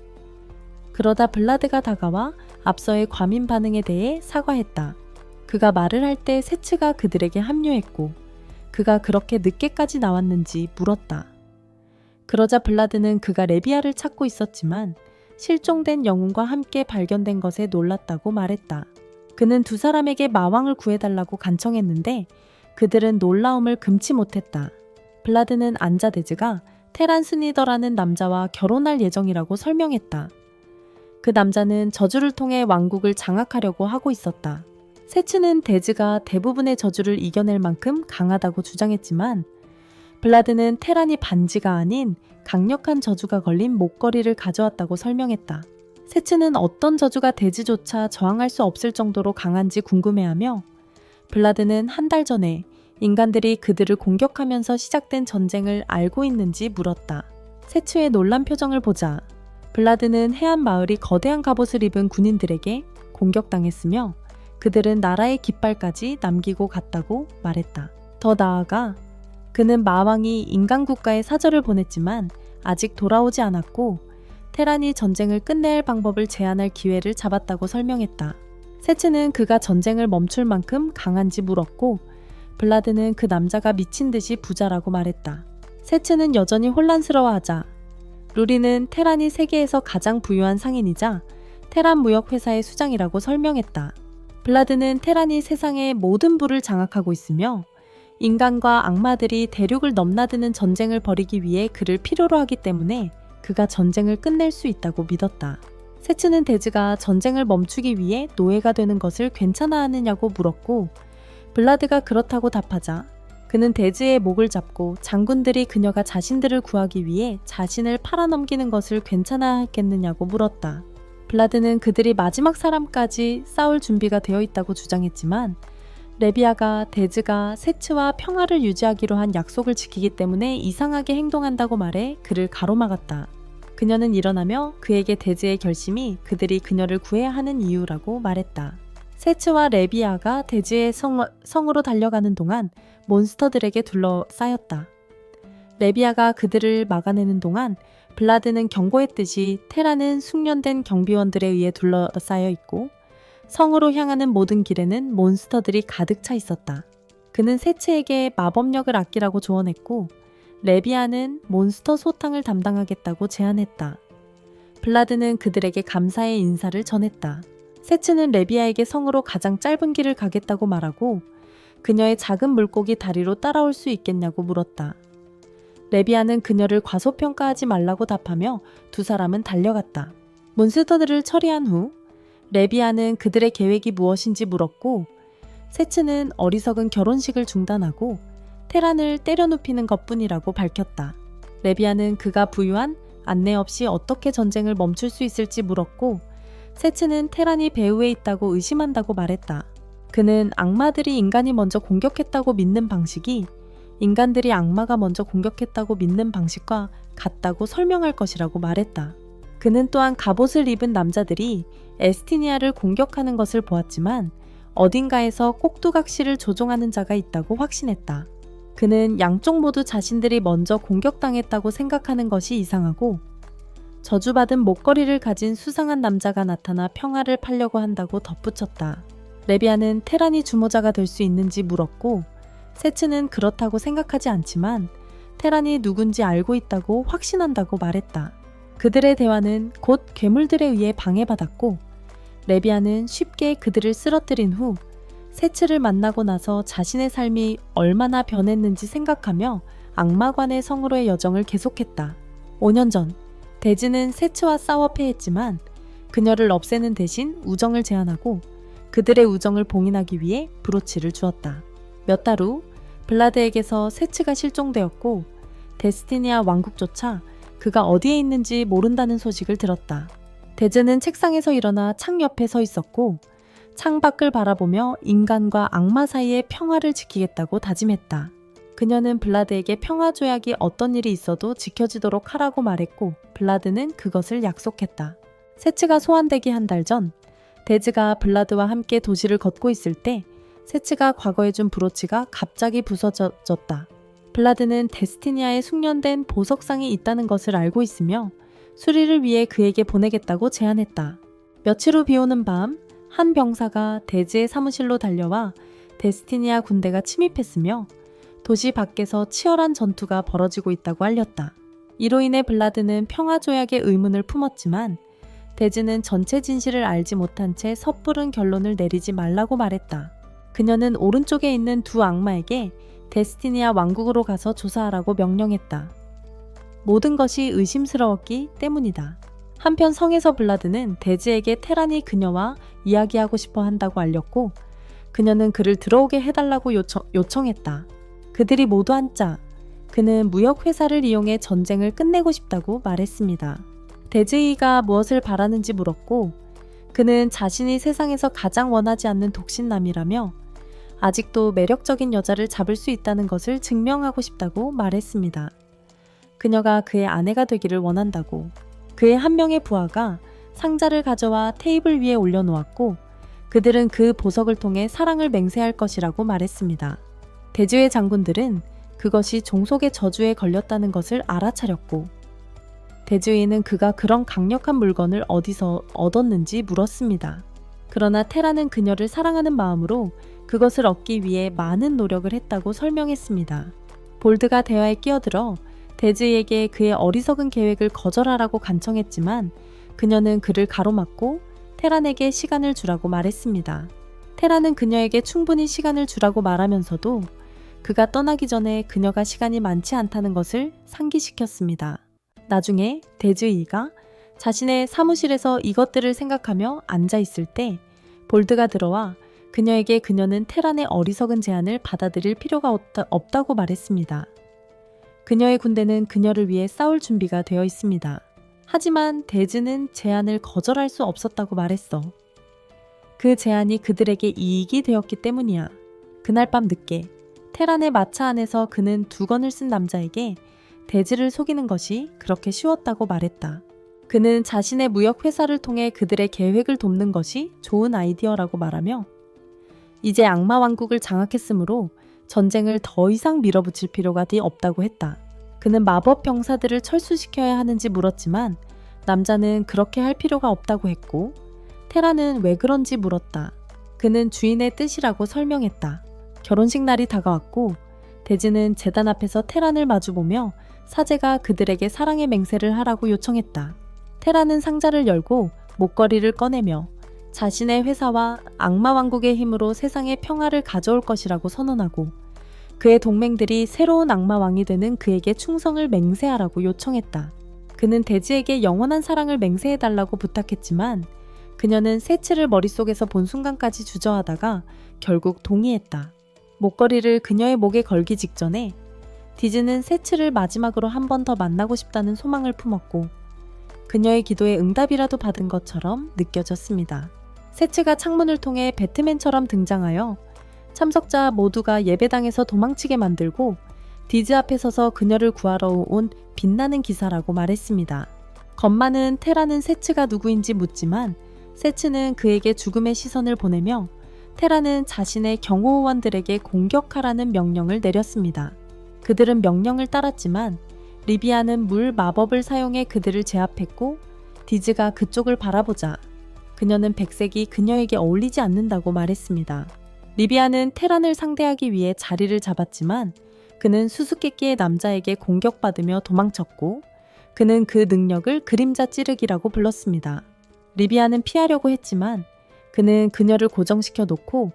그러다 블라드가 다가와 앞서의 과민 반응에 대해 사과했다. 그가 말을 할 때 세츠가 그들에게 합류했고 그가 그렇게 늦게까지 나왔는지 물었다. 그러자 블라드는 그가 레비아를 찾고 있었지만 실종된 영웅과 함께 발견된 것에 놀랐다고 말했다. 그는 두 사람에게 마왕을 구해달라고 간청했는데 그들은 놀라움을 금치 못했다. 블라드는 안자데즈가 테란 스니더라는 남자와 결혼할 예정이라고 설명했다. 그 남자는 저주를 통해 왕국을 장악하려고 하고 있었다. 세츠는 데즈가 대부분의 저주를 이겨낼 만큼 강하다고 주장했지만 블라드는 테란이 반지가 아닌 강력한 저주가 걸린 목걸이를 가져왔다고 설명했다. 세츠는 어떤 저주가 데즈조차 저항할 수 없을 정도로 강한지 궁금해하며 블라드는 한 달 전에 인간들이 그들을 공격하면서 시작된 전쟁을 알고 있는지 물었다. 세츠의 놀란 표정을 보자 블라드는 해안 마을이 거대한 갑옷을 입은 군인들에게 공격당했으며 그들은 나라의 깃발까지 남기고 갔다고 말했다. 더 나아가 그는 마왕이 인간 국가에 사절을 보냈지만 아직 돌아오지 않았고 테란이 전쟁을 끝낼 방법을 제안할 기회를 잡았다고 설명했다. 세츠는 그가 전쟁을 멈출 만큼 강한지 물었고 블라드는 그 남자가 미친 듯이 부자라고 말했다. 세츠는 여전히 혼란스러워하자 루리는 테란이 세계에서 가장 부유한 상인이자 테란 무역회사의 수장이라고 설명했다. 블라드는 테란이 세상의 모든 부를 장악하고 있으며 인간과 악마들이 대륙을 넘나드는 전쟁을 벌이기 위해 그를 필요로 하기 때문에 그가 전쟁을 끝낼 수 있다고 믿었다. 세츠는 데즈가 전쟁을 멈추기 위해 노예가 되는 것을 괜찮아하느냐고 물었고 블라드가 그렇다고 답하자 그는 데즈의 목을 잡고 장군들이 그녀가 자신들을 구하기 위해 자신을 팔아넘기는 것을 괜찮아하겠느냐고 물었다. 블라드는 그들이 마지막 사람까지 싸울 준비가 되어 있다고 주장했지만 레비아가 데즈가 세츠와 평화를 유지하기로 한 약속을 지키기 때문에 이상하게 행동한다고 말해 그를 가로막았다. 그녀는 일어나며 그에게 데즈의 결심이 그들이 그녀를 구해야 하는 이유라고 말했다. 세츠와 레비아가 데즈의 성으로 달려가는 동안 몬스터들에게 둘러싸였다. 레비아가 그들을 막아내는 동안 블라드는 경고했듯이 테라는 숙련된 경비원들에 의해 둘러싸여 있고 성으로 향하는 모든 길에는 몬스터들이 가득 차 있었다. 그는 세츠에게 마법력을 아끼라고 조언했고 레비아는 몬스터 소탕을 담당하겠다고 제안했다. 블라드는 그들에게 감사의 인사를 전했다. 세츠는 레비아에게 성으로 가장 짧은 길을 가겠다고 말하고 그녀의 작은 물고기 다리로 따라올 수 있겠냐고 물었다. 레비아는 그녀를 과소평가하지 말라고 답하며 두 사람은 달려갔다. 몬스터들을 처리한 후 레비아는 그들의 계획이 무엇인지 물었고 세츠는 어리석은 결혼식을 중단하고 테란을 때려눕히는 것뿐이라고 밝혔다. 레비아는 그가 부유한 안내 없이 어떻게 전쟁을 멈출 수 있을지 물었고 세츠는 테란이 배후에 있다고 의심한다고 말했다. 그는 악마들이 인간이 먼저 공격했다고 믿는 방식이 인간들이 악마가 먼저 공격했다고 믿는 방식과 같다고 설명할 것이라고 말했다. 그는 또한 갑옷을 입은 남자들이 에스티니아를 공격하는 것을 보았지만 어딘가에서 꼭두각시를 조종하는 자가 있다고 확신했다. 그는 양쪽 모두 자신들이 먼저 공격당했다고 생각하는 것이 이상하고 저주받은 목걸이를 가진 수상한 남자가 나타나 평화를 팔려고 한다고 덧붙였다. 레비아는 테란이 주모자가 될 수 있는지 물었고 세츠는 그렇다고 생각하지 않지만 테란이 누군지 알고 있다고 확신한다고 말했다. 그들의 대화는 곧 괴물들에 의해 방해받았고 레비아는 쉽게 그들을 쓰러뜨린 후 세츠를 만나고 나서 자신의 삶이 얼마나 변했는지 생각하며 악마관의 성으로의 여정을 계속했다. 5년 전, 데즈는 세츠와 싸워 패했지만 그녀를 없애는 대신 우정을 제안하고 그들의 우정을 봉인하기 위해 브로치를 주었다. 몇 달 후, 블라드에게서 세츠가 실종되었고 데스티니아 왕국조차 그가 어디에 있는지 모른다는 소식을 들었다. 데즈는 책상에서 일어나 창 옆에 서 있었고 창밖을 바라보며 인간과 악마 사이의 평화를 지키겠다고 다짐했다. 그녀는 블라드에게 평화 조약이 어떤 일이 있어도 지켜지도록 하라고 말했고 블라드는 그것을 약속했다. 세츠가 소환되기 한 달 전, 데즈가 블라드와 함께 도시를 걷고 있을 때 세츠가 과거에 준 브로치가 갑자기 부서졌다. 블라드는 데스티니아에 숙련된 보석상이 있다는 것을 알고 있으며 수리를 위해 그에게 보내겠다고 제안했다. 며칠 후 비오는 밤, 한 병사가 데즈의 사무실로 달려와 데스티니아 군대가 침입했으며 도시 밖에서 치열한 전투가 벌어지고 있다고 알렸다. 이로 인해 블라드는 평화조약의 의문을 품었지만 데즈는 전체 진실을 알지 못한 채 섣부른 결론을 내리지 말라고 말했다. 그녀는 오른쪽에 있는 두 악마에게 데스티니아 왕국으로 가서 조사하라고 명령했다. 모든 것이 의심스러웠기 때문이다. 한편 성에서 블라드는 데즈에게 테란이 그녀와 이야기하고 싶어 한다고 알렸고 그녀는 그를 들어오게 해달라고 요청했다. 그들이 모두 한자, 그는 무역회사를 이용해 전쟁을 끝내고 싶다고 말했습니다. 데즈이가 무엇을 바라는지 물었고 그는 자신이 세상에서 가장 원하지 않는 독신남이라며 아직도 매력적인 여자를 잡을 수 있다는 것을 증명하고 싶다고 말했습니다. 그녀가 그의 아내가 되기를 원한다고. 그의 한 명의 부하가 상자를 가져와 테이블 위에 올려놓았고 그들은 그 보석을 통해 사랑을 맹세할 것이라고 말했습니다. 데즈의 장군들은 그것이 종속의 저주에 걸렸다는 것을 알아차렸고 데즈이는 그가 그런 강력한 물건을 어디서 얻었는지 물었습니다. 그러나 테라는 그녀를 사랑하는 마음으로 그것을 얻기 위해 많은 노력을 했다고 설명했습니다. 볼드가 대화에 끼어들어 데즈에게 그의 어리석은 계획을 거절하라고 간청했지만 그녀는 그를 가로막고 테란에게 시간을 주라고 말했습니다. 테란은 그녀에게 충분히 시간을 주라고 말하면서도 그가 떠나기 전에 그녀가 시간이 많지 않다는 것을 상기시켰습니다. 나중에 데즈이가 자신의 사무실에서 이것들을 생각하며 앉아 있을 때 볼드가 들어와 그녀에게 그녀는 테란의 어리석은 제안을 받아들일 필요가 없다고 말했습니다. 그녀의 군대는 그녀를 위해 싸울 준비가 되어 있습니다. 하지만 데즈는 제안을 거절할 수 없었다고 말했어. 그 제안이 그들에게 이익이 되었기 때문이야. 그날 밤 늦게 테란의 마차 안에서 그는 두건을 쓴 남자에게 데즈를 속이는 것이 그렇게 쉬웠다고 말했다. 그는 자신의 무역 회사를 통해 그들의 계획을 돕는 것이 좋은 아이디어라고 말하며 이제 악마 왕국을 장악했으므로 전쟁을 더 이상 밀어붙일 필요가 없다고 했다. 그는 마법 병사들을 철수시켜야 하는지 물었지만 남자는 그렇게 할 필요가 없다고 했고 테라는 왜 그런지 물었다. 그는 주인의 뜻이라고 설명했다. 결혼식 날이 다가왔고 데즈는 제단 앞에서 테란을 마주보며 사제가 그들에게 사랑의 맹세를 하라고 요청했다. 테라는 상자를 열고 목걸이를 꺼내며 자신의 회사와 악마 왕국의 힘으로 세상에 평화를 가져올 것이라고 선언하고 그의 동맹들이 새로운 악마 왕이 되는 그에게 충성을 맹세하라고 요청했다. 그는 데즈에게 영원한 사랑을 맹세해달라고 부탁했지만 그녀는 세츠를 머릿속에서 본 순간까지 주저하다가 결국 동의했다. 목걸이를 그녀의 목에 걸기 직전에 디즈는 세츠를 마지막으로 한 번 더 만나고 싶다는 소망을 품었고 그녀의 기도에 응답이라도 받은 것처럼 느껴졌습니다. 세츠가 창문을 통해 배트맨처럼 등장하여 참석자 모두가 예배당에서 도망치게 만들고 디즈 앞에 서서 그녀를 구하러 온 빛나는 기사라고 말했습니다. 겁 많은 테라는 세츠가 누구인지 묻지만 세츠는 그에게 죽음의 시선을 보내며 테라는 자신의 경호원들에게 공격하라는 명령을 내렸습니다. 그들은 명령을 따랐지만 리비아는 물 마법을 사용해 그들을 제압했고 디즈가 그쪽을 바라보자 그녀는 백색이 그녀에게 어울리지 않는다고 말했습니다. 리비아는 테란을 상대하기 위해 자리를 잡았지만 그는 수수께끼의 남자에게 공격받으며 도망쳤고 그는 그 능력을 그림자 찌르기라고 불렀습니다. 리비아는 피하려고 했지만 그는 그녀를 고정시켜 놓고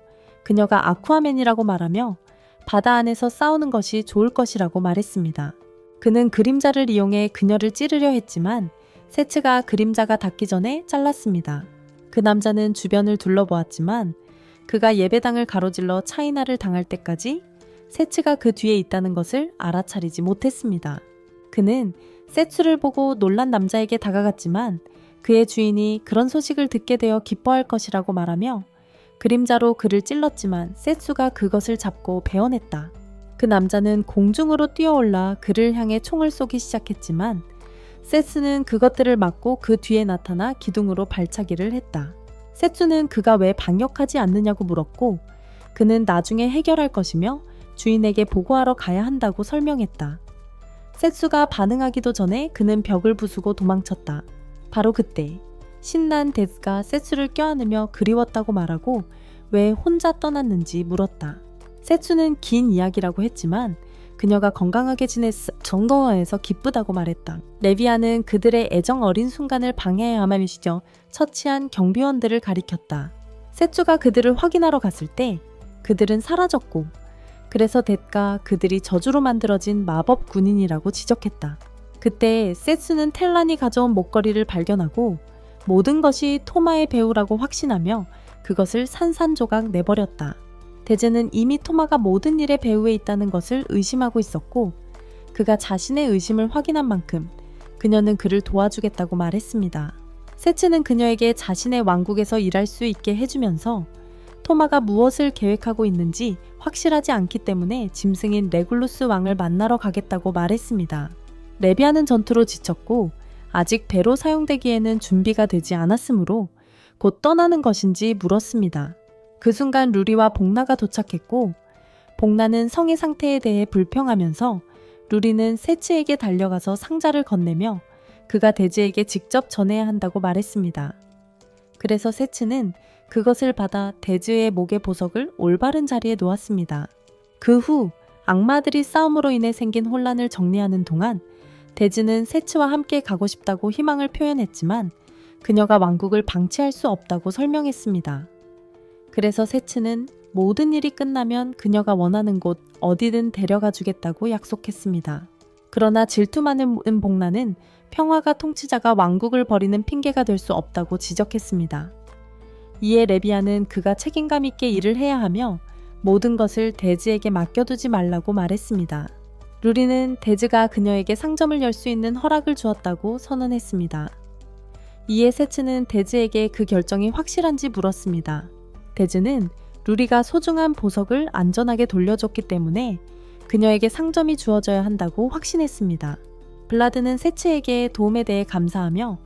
그녀가 아쿠아맨이라고 말하며 바다 안에서 싸우는 것이 좋을 것이라고 말했습니다. 그는 그림자를 이용해 그녀를 찌르려 했지만 세츠가 그림자가 닿기 전에 잘랐습니다. 그 남자는 주변을 둘러보았지만 그가 예배당을 가로질러 차이나를 당할 때까지 세츠가 그 뒤에 있다는 것을 알아차리지 못했습니다. 그는 세츠를 보고 놀란 남자에게 다가갔지만 그의 주인이 그런 소식을 듣게 되어 기뻐할 것이라고 말하며 그림자로 그를 찔렀지만 세츠가 그것을 잡고 베어냈다. 그 남자는 공중으로 뛰어올라 그를 향해 총을 쏘기 시작했지만 세츠는 그것들을 막고 그 뒤에 나타나 기둥으로 발차기를 했다. 세츠는 그가 왜 반격하지 않느냐고 물었고 그는 나중에 해결할 것이며 주인에게 보고하러 가야 한다고 설명했다. 세츠가 반응하기도 전에 그는 벽을 부수고 도망쳤다. 바로 그때 신난 데스가 세츠를 껴안으며 그리웠다고 말하고 왜 혼자 떠났는지 물었다. 세츠는 긴 이야기라고 했지만 그녀가 건강하게 지냈어 정동원에서 기쁘다고 말했다. 레비아는 그들의 애정 어린 순간을 방해해야만 미시죠. 처치한 경비원들을 가리켰다. 세츠가 그들을 확인하러 갔을 때 그들은 사라졌고 그래서 뎃가 그들이 저주로 만들어진 마법 군인이라고 지적했다. 그때 세츠는 텔란이 가져온 목걸이를 발견하고 모든 것이 토마의 배우라고 확신하며 그것을 산산조각 내버렸다. 데즈는 이미 토마가 모든 일의 배후에 있다는 것을 의심하고 있었고 그가 자신의 의심을 확인한 만큼 그녀는 그를 도와주겠다고 말했습니다. 세츠는 그녀에게 자신의 왕국에서 일할 수 있게 해주면서 토마가 무엇을 계획하고 있는지 확실하지 않기 때문에 짐승인 레굴루스 왕을 만나러 가겠다고 말했습니다. 레비아는 전투로 지쳤고 아직 배로 사용되기에는 준비가 되지 않았으므로 곧 떠나는 것인지 물었습니다. 그 순간 루리와 복나가 도착했고 복나는 성의 상태에 대해 불평하면서 루리는 세츠에게 달려가서 상자를 건네며 그가 데즈에게 직접 전해야 한다고 말했습니다. 그래서 세츠는 그것을 받아 데즈의 목의 보석을 올바른 자리에 놓았습니다. 그 후 악마들이 싸움으로 인해 생긴 혼란을 정리하는 동안 데즈는 세츠와 함께 가고 싶다고 희망을 표현했지만 그녀가 왕국을 방치할 수 없다고 설명했습니다. 그래서 세츠는 모든 일이 끝나면 그녀가 원하는 곳 어디든 데려가 주겠다고 약속했습니다. 그러나 질투 많은 복나는 평화가 통치자가 왕국을 버리는 핑계가 될 수 없다고 지적했습니다. 이에 레비아는 그가 책임감 있게 일을 해야 하며 모든 것을 데즈에게 맡겨두지 말라고 말했습니다. 루리는 데즈가 그녀에게 상점을 열 수 있는 허락을 주었다고 선언했습니다. 이에 세츠는 데즈에게 그 결정이 확실한지 물었습니다. 데즈는 루리가 소중한 보석을 안전하게 돌려줬기 때문에 그녀에게 상점이 주어져야 한다고 확신했습니다. 블라드는 세츠에게 도움에 대해 감사하며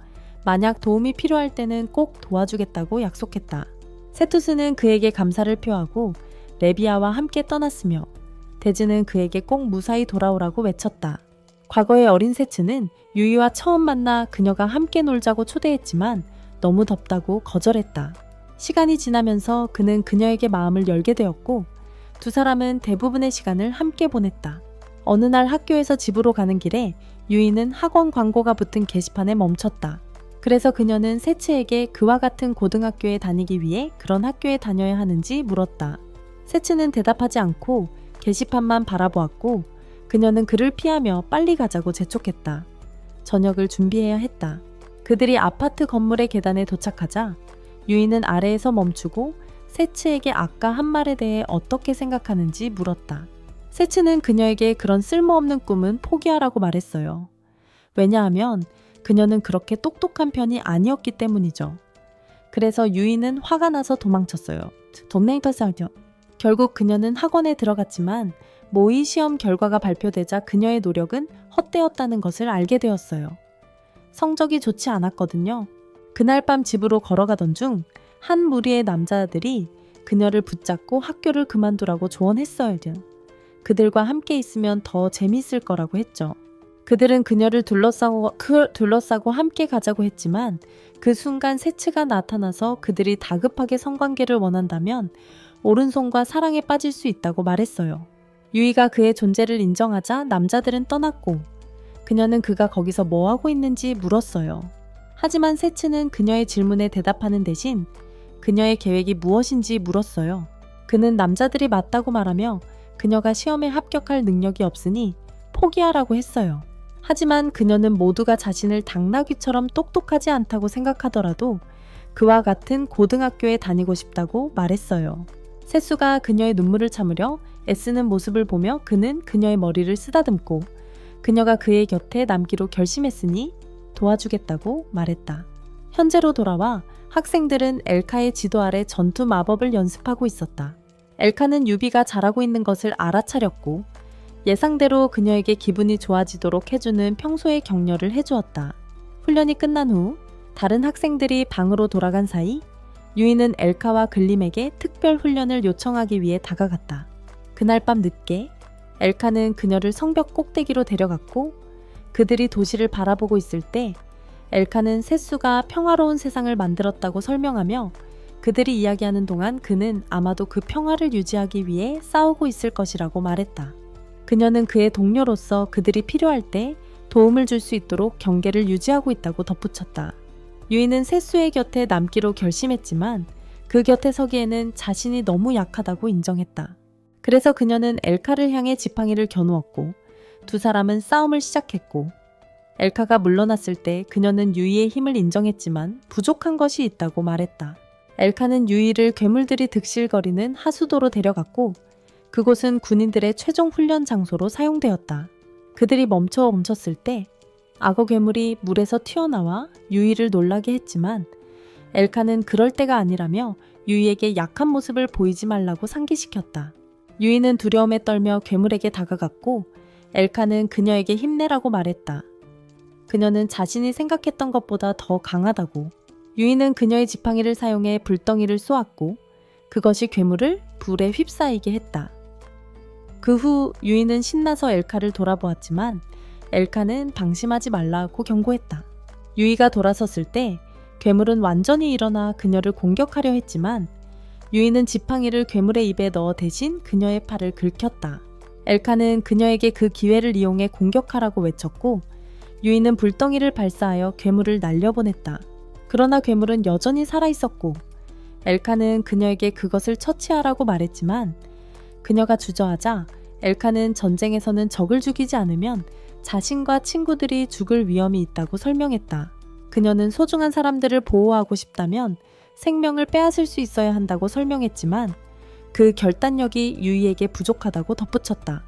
만약 도움이 필요할 때는 꼭 도와주겠다고 약속했다. 세투스는 그에게 감사를 표하고 레비아와 함께 떠났으며 데즈는 그에게 꼭 무사히 돌아오라고 외쳤다. 과거의 어린 세츠는 유이와 처음 만나 그녀가 함께 놀자고 초대했지만 너무 덥다고 거절했다. 시간이 지나면서 그는 그녀에게 마음을 열게 되었고 두 사람은 대부분의 시간을 함께 보냈다. 어느 날 학교에서 집으로 가는 길에 유이는 학원 광고가 붙은 게시판에 멈췄다. 그래서 그녀는 세츠에게 그와 같은 고등학교에 다니기 위해 그런 학교에 다녀야 하는지 물었다. 세츠는 대답하지 않고 게시판만 바라보았고 그녀는 그를 피하며 빨리 가자고 재촉했다. 저녁을 준비해야 했다. 그들이 아파트 건물의 계단에 도착하자 유이는 아래에서 멈추고 세츠에게 아까 한 말에 대해 어떻게 생각하는지 물었다. 세츠는 그녀에게 그런 쓸모없는 꿈은 포기하라고 말했어요. 왜냐하면 그녀는 그렇게 똑똑한 편이 아니었기 때문이죠. 그래서 유이는 화가 나서 도망쳤어요. 결국 그녀는 학원에 들어갔지만 모의 시험 결과가 발표되자 그녀의 노력은 헛되었다는 것을 알게 되었어요. 성적이 좋지 않았거든요. 그날 밤 집으로 걸어가던 중 한 무리의 남자들이 그녀를 붙잡고 학교를 그만두라고 조언했어요. 그들과 함께 있으면 더 재밌을 거라고 했죠. 그들은 그녀를 둘러싸고 함께 가자고 했지만 그 순간 세츠가 나타나서 그들이 다급하게 성관계를 원한다면 오른손과 사랑에 빠질 수 있다고 말했어요. 유이가 그의 존재를 인정하자 남자들은 떠났고 그녀는 그가 거기서 뭐하고 있는지 물었어요. 하지만 세츠는 그녀의 질문에 대답하는 대신 그녀의 계획이 무엇인지 물었어요. 그는 남자들이 맞다고 말하며 그녀가 시험에 합격할 능력이 없으니 포기하라고 했어요. 하지만 그녀는 모두가 자신을 당나귀처럼 똑똑하지 않다고 생각하더라도 그와 같은 고등학교에 다니고 싶다고 말했어요. 세수가 그녀의 눈물을 참으려 애쓰는 모습을 보며 그는 그녀의 머리를 쓰다듬고 그녀가 그의 곁에 남기로 결심했으니 도와주겠다고 말했다. 현재로 돌아와 학생들은 엘카의 지도 아래 전투 마법을 연습하고 있었다. 엘카는 유비가 잘하고 있는 것을 알아차렸고 예상대로 그녀에게 기분이 좋아지도록 해주는 평소의 격려를 해주었다. 훈련이 끝난 후 다른 학생들이 방으로 돌아간 사이 유이는 엘카와 글림에게 특별 훈련을 요청하기 위해 다가갔다. 그날 밤 늦게 엘카는 그녀를 성벽 꼭대기로 데려갔고 그들이 도시를 바라보고 있을 때 엘카는 셋수가 평화로운 세상을 만들었다고 설명하며 그들이 이야기하는 동안 그는 아마도 그 평화를 유지하기 위해 싸우고 있을 것이라고 말했다. 그녀는 그의 동료로서 그들이 필요할 때 도움을 줄 수 있도록 경계를 유지하고 있다고 덧붙였다. 유이는 셋수의 곁에 남기로 결심했지만 그 곁에 서기에는 자신이 너무 약하다고 인정했다. 그래서 그녀는 엘카를 향해 지팡이를 겨누었고 두 사람은 싸움을 시작했고 엘카가 물러났을 때 그녀는 유이의 힘을 인정했지만 부족한 것이 있다고 말했다. 엘카는 유이를 괴물들이 득실거리는 하수도로 데려갔고 그곳은 군인들의 최종 훈련 장소로 사용되었다. 그들이 멈췄을 때 악어 괴물이 물에서 튀어나와 유이를 놀라게 했지만 엘카는 그럴 때가 아니라며 유이에게 약한 모습을 보이지 말라고 상기시켰다. 유이는 두려움에 떨며 괴물에게 다가갔고 엘카는 그녀에게 힘내라고 말했다. 그녀는 자신이 생각했던 것보다 더 강하다고. 유이는 그녀의 지팡이를 사용해 불덩이를 쏘았고 그것이 괴물을 불에 휩싸이게 했다. 그 후 유이는 신나서 엘카를 돌아보았지만 엘카는 방심하지 말라고 경고했다. 유이가 돌아섰을 때 괴물은 완전히 일어나 그녀를 공격하려 했지만 유이는 지팡이를 괴물의 입에 넣어 대신 그녀의 팔을 긁혔다. 엘카는 그녀에게 그 기회를 이용해 공격하라고 외쳤고 유이는 불덩이를 발사하여 괴물을 날려보냈다. 그러나 괴물은 여전히 살아있었고 엘카는 그녀에게 그것을 처치하라고 말했지만 그녀가 주저하자 엘카는 전쟁에서는 적을 죽이지 않으면 자신과 친구들이 죽을 위험이 있다고 설명했다. 그녀는 소중한 사람들을 보호하고 싶다면 생명을 빼앗을 수 있어야 한다고 설명했지만 그 결단력이 유이에게 부족하다고 덧붙였다.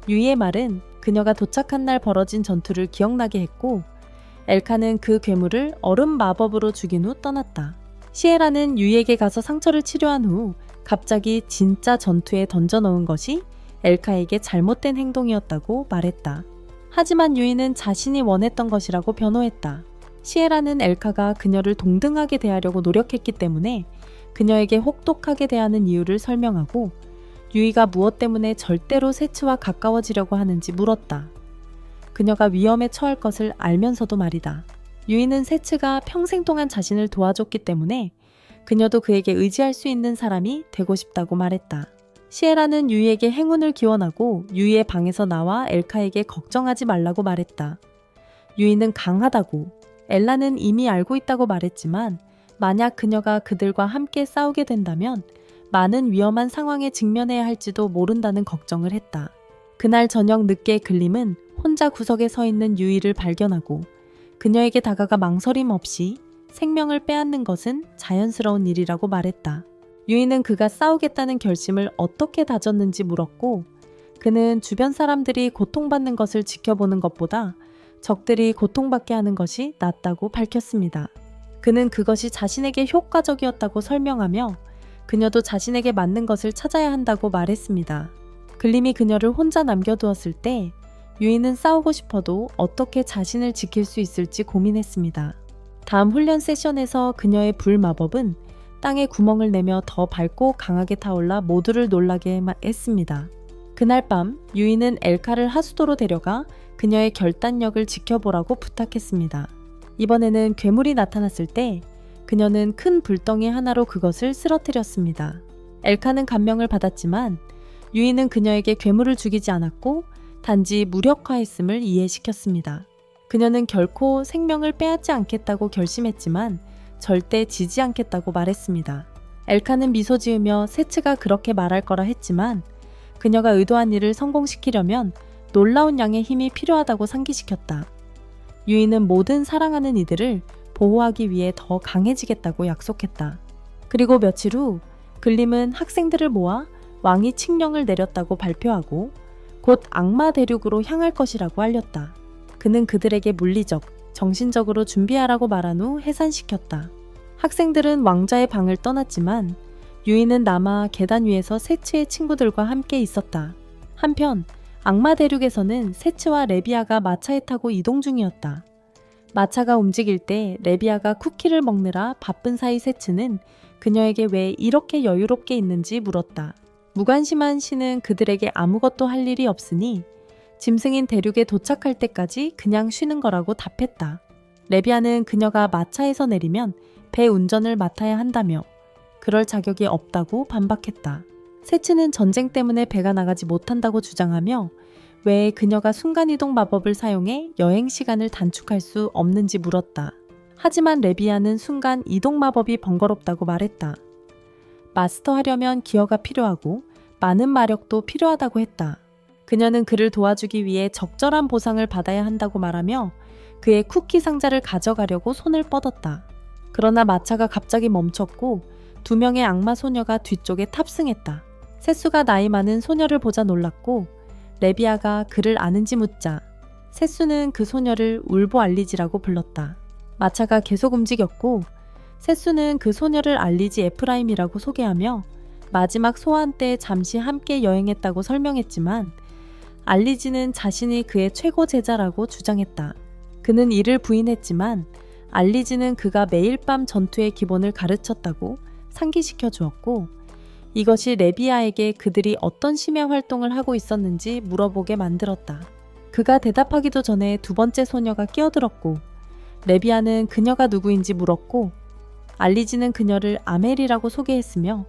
유이의 말은 그녀가 도착한 날 벌어진 전투를 기억나게 했고 엘카는 그 괴물을 얼음 마법으로 죽인 후 떠났다. 시에라는 유이에게 가서 상처를 치료한 후 갑자기 진짜 전투에 던져넣은 것이 엘카에게 잘못된 행동이었다고 말했다. 하지만 유이는 자신이 원했던 것이라고 변호했다. 시에라는 엘카가 그녀를 동등하게 대하려고 노력했기 때문에 그녀에게 혹독하게 대하는 이유를 설명하고 유이가 무엇 때문에 절대로 세츠와 가까워지려고 하는지 물었다. 그녀가 위험에 처할 것을 알면서도 말이다. 유이는 세츠가 평생 동안 자신을 도와줬기 때문에 그녀도 그에게 의지할 수 있는 사람이 되고 싶다고 말했다. 시에라는 유이에게 행운을 기원하고 유이의 방에서 나와 엘카에게 걱정하지 말라고 말했다. 유이는 강하다고 엘라는 이미 알고 있다고 말했지만 만약 그녀가 그들과 함께 싸우게 된다면 많은 위험한 상황에 직면해야 할지도 모른다는 걱정을 했다. 그날 저녁 늦게 글림은 혼자 구석에 서 있는 유이를 발견하고 그녀에게 다가가 망설임 없이 생명을 빼앗는 것은 자연스러운 일이라고 말했다. 유이는 그가 싸우겠다는 결심을 어떻게 다졌는지 물었고 그는 주변 사람들이 고통받는 것을 지켜보는 것보다 적들이 고통받게 하는 것이 낫다고 밝혔습니다. 그는 그것이 자신에게 효과적이었다고 설명하며 그녀도 자신에게 맞는 것을 찾아야 한다고 말했습니다. 글림이 그녀를 혼자 남겨두었을 때 유이는 싸우고 싶어도 어떻게 자신을 지킬 수 있을지 고민했습니다. 다음 훈련 세션에서 그녀의 불 마법은 땅에 구멍을 내며 더 밝고 강하게 타올라 모두를 놀라게 했습니다. 그날 밤 유이는 엘카를 하수도로 데려가 그녀의 결단력을 지켜보라고 부탁했습니다. 이번에는 괴물이 나타났을 때 그녀는 큰 불덩이 하나로 그것을 쓰러뜨렸습니다. 엘카는 감명을 받았지만 유이는 그녀에게 괴물을 죽이지 않았고 단지 무력화했음을 이해시켰습니다. 그녀는 결코 생명을 빼앗지 않겠다고 결심했지만 절대 지지 않겠다고 말했습니다. 엘카는 미소 지으며 세츠가 그렇게 말할 거라 했지만 그녀가 의도한 일을 성공시키려면 놀라운 양의 힘이 필요하다고 상기시켰다. 유이는 모든 사랑하는 이들을 보호하기 위해 더 강해지겠다고 약속했다. 그리고 며칠 후 글림은 학생들을 모아 왕이 칙령을 내렸다고 발표하고 곧 악마 대륙으로 향할 것이라고 알렸다. 그는 그들에게 물리적, 정신적으로 준비하라고 말한 후 해산시켰다. 학생들은 왕자의 방을 떠났지만 유이는 남아 계단 위에서 세츠의 친구들과 함께 있었다. 한편 악마 대륙에서는 세츠와 레비아가 마차에 타고 이동 중이었다. 마차가 움직일 때 레비아가 쿠키를 먹느라 바쁜 사이 세츠는 그녀에게 왜 이렇게 여유롭게 있는지 물었다. 무관심한 신은 그들에게 아무것도 할 일이 없으니 짐승인 대륙에 도착할 때까지 그냥 쉬는 거라고 답했다. 레비아는 그녀가 마차에서 내리면 배 운전을 맡아야 한다며 그럴 자격이 없다고 반박했다. 세츠는 전쟁 때문에 배가 나가지 못한다고 주장하며 왜 그녀가 순간이동 마법을 사용해 여행 시간을 단축할 수 없는지 물었다. 하지만 레비아는 순간 이동 마법이 번거롭다고 말했다. 마스터하려면 기어가 필요하고 많은 마력도 필요하다고 했다. 그녀는 그를 도와주기 위해 적절한 보상을 받아야 한다고 말하며 그의 쿠키 상자를 가져가려고 손을 뻗었다. 그러나 마차가 갑자기 멈췄고 2명의 악마 소녀가 뒤쪽에 탑승했다. 세수가 나이 많은 소녀를 보자 놀랐고 레비아가 그를 아는지 묻자 세수는 그 소녀를 울보 알리지라고 불렀다. 마차가 계속 움직였고 세수는 그 소녀를 알리지 에프라임이라고 소개하며 마지막 소환 때 잠시 함께 여행했다고 설명했지만 알리지는 자신이 그의 최고 제자라고 주장했다. 그는 이를 부인했지만 알리지는 그가 매일 밤 전투의 기본을 가르쳤다고 상기시켜 주었고 이것이 레비아에게 그들이 어떤 심야 활동을 하고 있었는지 물어보게 만들었다. 그가 대답하기도 전에 2번째 소녀가 끼어들었고 레비아는 그녀가 누구인지 물었고 알리지는 그녀를 아멜이라고 소개했으며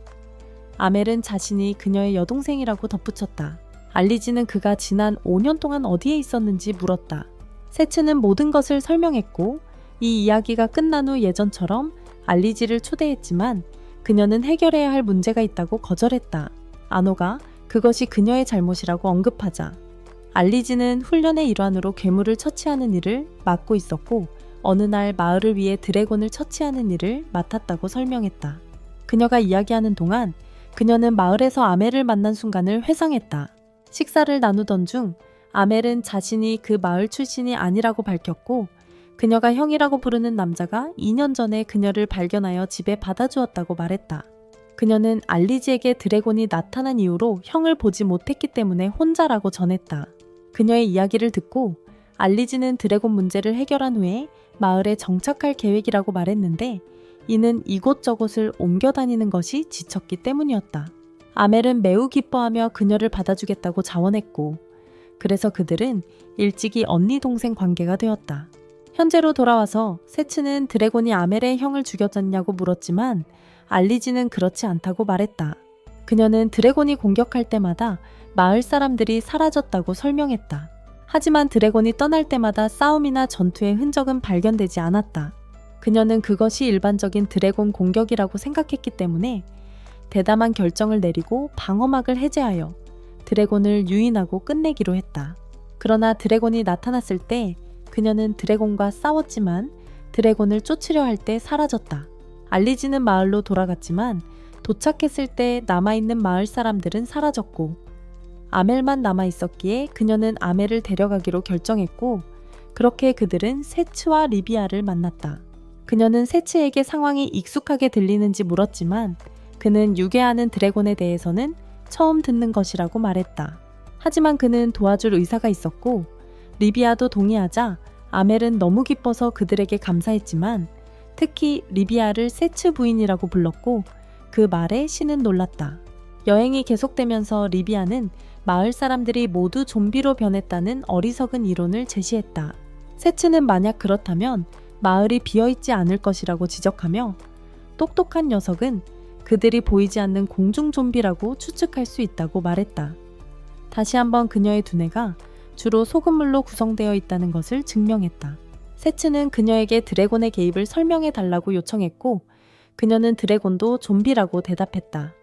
아멜은 자신이 그녀의 여동생이라고 덧붙였다. 알리지는 그가 지난 5년 동안 어디에 있었는지 물었다. 세츠는 모든 것을 설명했고 이 이야기가 끝난 후 예전처럼 알리지를 초대했지만 그녀는 해결해야 할 문제가 있다고 거절했다. 아노가 그것이 그녀의 잘못이라고 언급하자 알리지는 훈련의 일환으로 괴물을 처치하는 일을 맡고 있었고 어느 날 마을을 위해 드래곤을 처치하는 일을 맡았다고 설명했다. 그녀가 이야기하는 동안 그녀는 마을에서 아멜을 만난 순간을 회상했다. 식사를 나누던 중 아멜은 자신이 그 마을 출신이 아니라고 밝혔고 그녀가 형이라고 부르는 남자가 2년 전에 그녀를 발견하여 집에 받아주었다고 말했다. 그녀는 알리지에게 드래곤이 나타난 이후로 형을 보지 못했기 때문에 혼자라고 전했다. 그녀의 이야기를 듣고 알리지는 드래곤 문제를 해결한 후에 마을에 정착할 계획이라고 말했는데 이는 이곳저곳을 옮겨 다니는 것이 지쳤기 때문이었다. 아멜은 매우 기뻐하며 그녀를 받아주겠다고 자원했고 그래서 그들은 일찍이 언니 동생 관계가 되었다. 현재로 돌아와서 세츠는 드래곤이 아멜의 형을 죽였냐고 물었지만 알리지는 그렇지 않다고 말했다. 그녀는 드래곤이 공격할 때마다 마을 사람들이 사라졌다고 설명했다. 하지만 드래곤이 떠날 때마다 싸움이나 전투의 흔적은 발견되지 않았다. 그녀는 그것이 일반적인 드래곤 공격이라고 생각했기 때문에 대담한 결정을 내리고 방어막을 해제하여 드래곤을 유인하고 끝내기로 했다. 그러나 드래곤이 나타났을 때 그녀는 드래곤과 싸웠지만 드래곤을 쫓으려 할 때 사라졌다. 알리지는 마을로 돌아갔지만 도착했을 때 남아있는 마을 사람들은 사라졌고 아멜만 남아있었기에 그녀는 아멜을 데려가기로 결정했고 그렇게 그들은 세츠와 리비아를 만났다. 그녀는 세츠에게 상황이 익숙하게 들리는지 물었지만 그는 유괴하는 드래곤에 대해서는 처음 듣는 것이라고 말했다. 하지만 그는 도와줄 의사가 있었고 리비아도 동의하자 아멜은 너무 기뻐서 그들에게 감사했지만 특히 리비아를 세츠 부인이라고 불렀고 그 말에 신은 놀랐다. 여행이 계속되면서 리비아는 마을 사람들이 모두 좀비로 변했다는 어리석은 이론을 제시했다. 세츠는 만약 그렇다면 마을이 비어있지 않을 것이라고 지적하며 똑똑한 녀석은 그들이 보이지 않는 공중 좀비라고 추측할 수 있다고 말했다. 다시 한번 그녀의 두뇌가 주로 소금물로 구성되어 있다는 것을 증명했다. 세츠는 그녀에게 드래곤의 개입을 설명해 달라고 요청했고 그녀는 드래곤도 좀비라고 대답했다.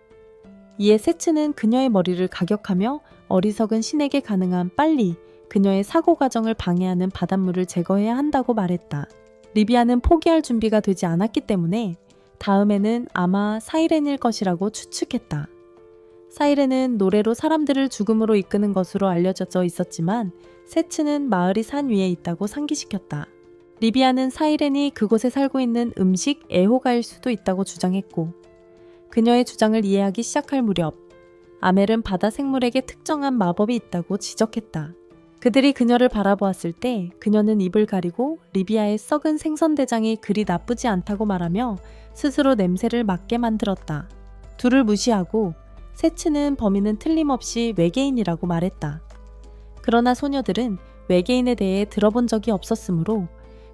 이에 세츠는 그녀의 머리를 가격하며 어리석은 신에게 가능한 빨리 그녀의 사고 과정을 방해하는 바닷물을 제거해야 한다고 말했다. 리비아는 포기할 준비가 되지 않았기 때문에 다음에는 아마 사이렌일 것이라고 추측했다. 사이렌은 노래로 사람들을 죽음으로 이끄는 것으로 알려져 있었지만 세츠는 마을이 산 위에 있다고 상기시켰다. 리비아는 사이렌이 그곳에 살고 있는 음식 애호가일 수도 있다고 주장했고 그녀의 주장을 이해하기 시작할 무렵 아멜은 바다 생물에게 특정한 마법이 있다고 지적했다. 그들이 그녀를 바라보았을 때 그녀는 입을 가리고 리비아의 썩은 생선대장이 그리 나쁘지 않다고 말하며 스스로 냄새를 맡게 만들었다. 둘을 무시하고 세츠는 범인은 틀림없이 외계인이라고 말했다. 그러나 소녀들은 외계인에 대해 들어본 적이 없었으므로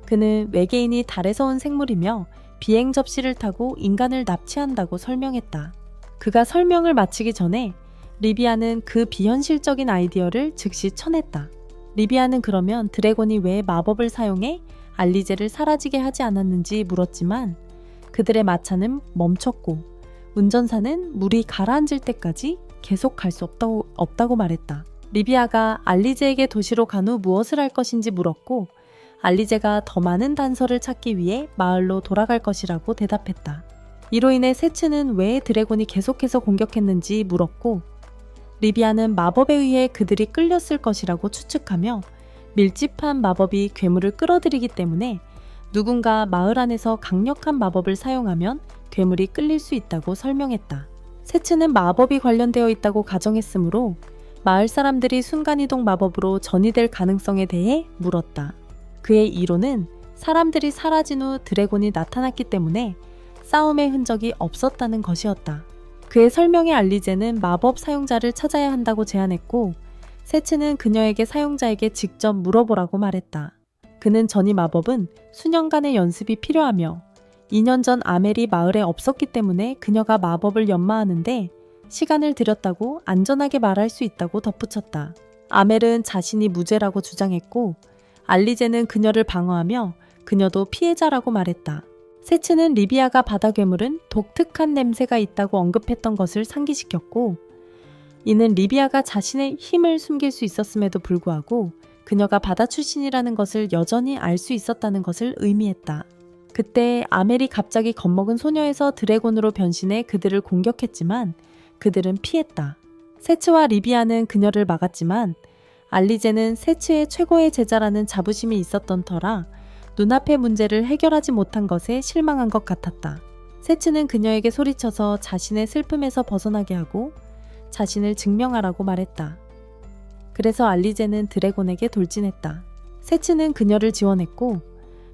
그는 외계인이 달에서 온 생물이며 비행 접시를 타고 인간을 납치한다고 설명했다. 그가 설명을 마치기 전에 리비아는 그 비현실적인 아이디어를 즉시 쳐냈다. 리비아는 그러면 드래곤이 왜 마법을 사용해 알리제를 사라지게 하지 않았는지 물었지만 그들의 마차는 멈췄고 운전사는 물이 가라앉을 때까지 계속 갈 수 없다고 말했다. 리비아가 알리제에게 도시로 간 후 무엇을 할 것인지 물었고 알리제가 더 많은 단서를 찾기 위해 마을로 돌아갈 것이라고 대답했다. 이로 인해 세츠는 왜 드래곤이 계속해서 공격했는지 물었고 리비아는 마법에 의해 그들이 끌렸을 것이라고 추측하며 밀집한 마법이 괴물을 끌어들이기 때문에 누군가 마을 안에서 강력한 마법을 사용하면 괴물이 끌릴 수 있다고 설명했다. 세츠는 마법이 관련되어 있다고 가정했으므로 마을 사람들이 순간이동 마법으로 전이될 가능성에 대해 물었다. 그의 이론은 사람들이 사라진 후 드래곤이 나타났기 때문에 싸움의 흔적이 없었다는 것이었다. 그의 설명에 알리제는 마법 사용자를 찾아야 한다고 제안했고 세츠는 그녀에게 사용자에게 직접 물어보라고 말했다. 그는 전이 마법은 수년간의 연습이 필요하며 2년 전 아멜이 마을에 없었기 때문에 그녀가 마법을 연마하는데 시간을 들였다고 안전하게 말할 수 있다고 덧붙였다. 아멜은 자신이 무죄라고 주장했고 알리제는 그녀를 방어하며 그녀도 피해자라고 말했다. 세츠는 리비아가 바다 괴물은 독특한 냄새가 있다고 언급했던 것을 상기시켰고 이는 리비아가 자신의 힘을 숨길 수 있었음에도 불구하고 그녀가 바다 출신이라는 것을 여전히 알 수 있었다는 것을 의미했다. 그때 아멜이 갑자기 겁먹은 소녀에서 드래곤으로 변신해 그들을 공격했지만 그들은 피했다. 세츠와 리비아는 그녀를 막았지만 알리제는 세츠의 최고의 제자라는 자부심이 있었던 터라 눈앞의 문제를 해결하지 못한 것에 실망한 것 같았다. 세츠는 그녀에게 소리쳐서 자신의 슬픔에서 벗어나게 하고 자신을 증명하라고 말했다. 그래서 알리제는 드래곤에게 돌진했다. 세츠는 그녀를 지원했고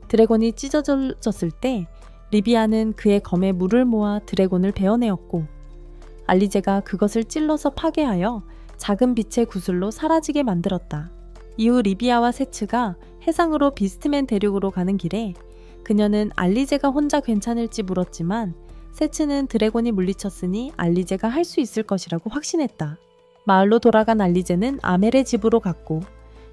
드래곤이 찢어졌을 때 리비아는 그의 검에 물을 모아 드래곤을 베어내었고 알리제가 그것을 찔러서 파괴하여 작은 빛의 구슬로 사라지게 만들었다. 이후 리비아와 세츠가 해상으로 비스트맨 대륙으로 가는 길에 그녀는 알리제가 혼자 괜찮을지 물었지만 세츠는 드래곤이 물리쳤으니 알리제가 할 수 있을 것이라고 확신했다. 마을로 돌아간 알리제는 아멜의 집으로 갔고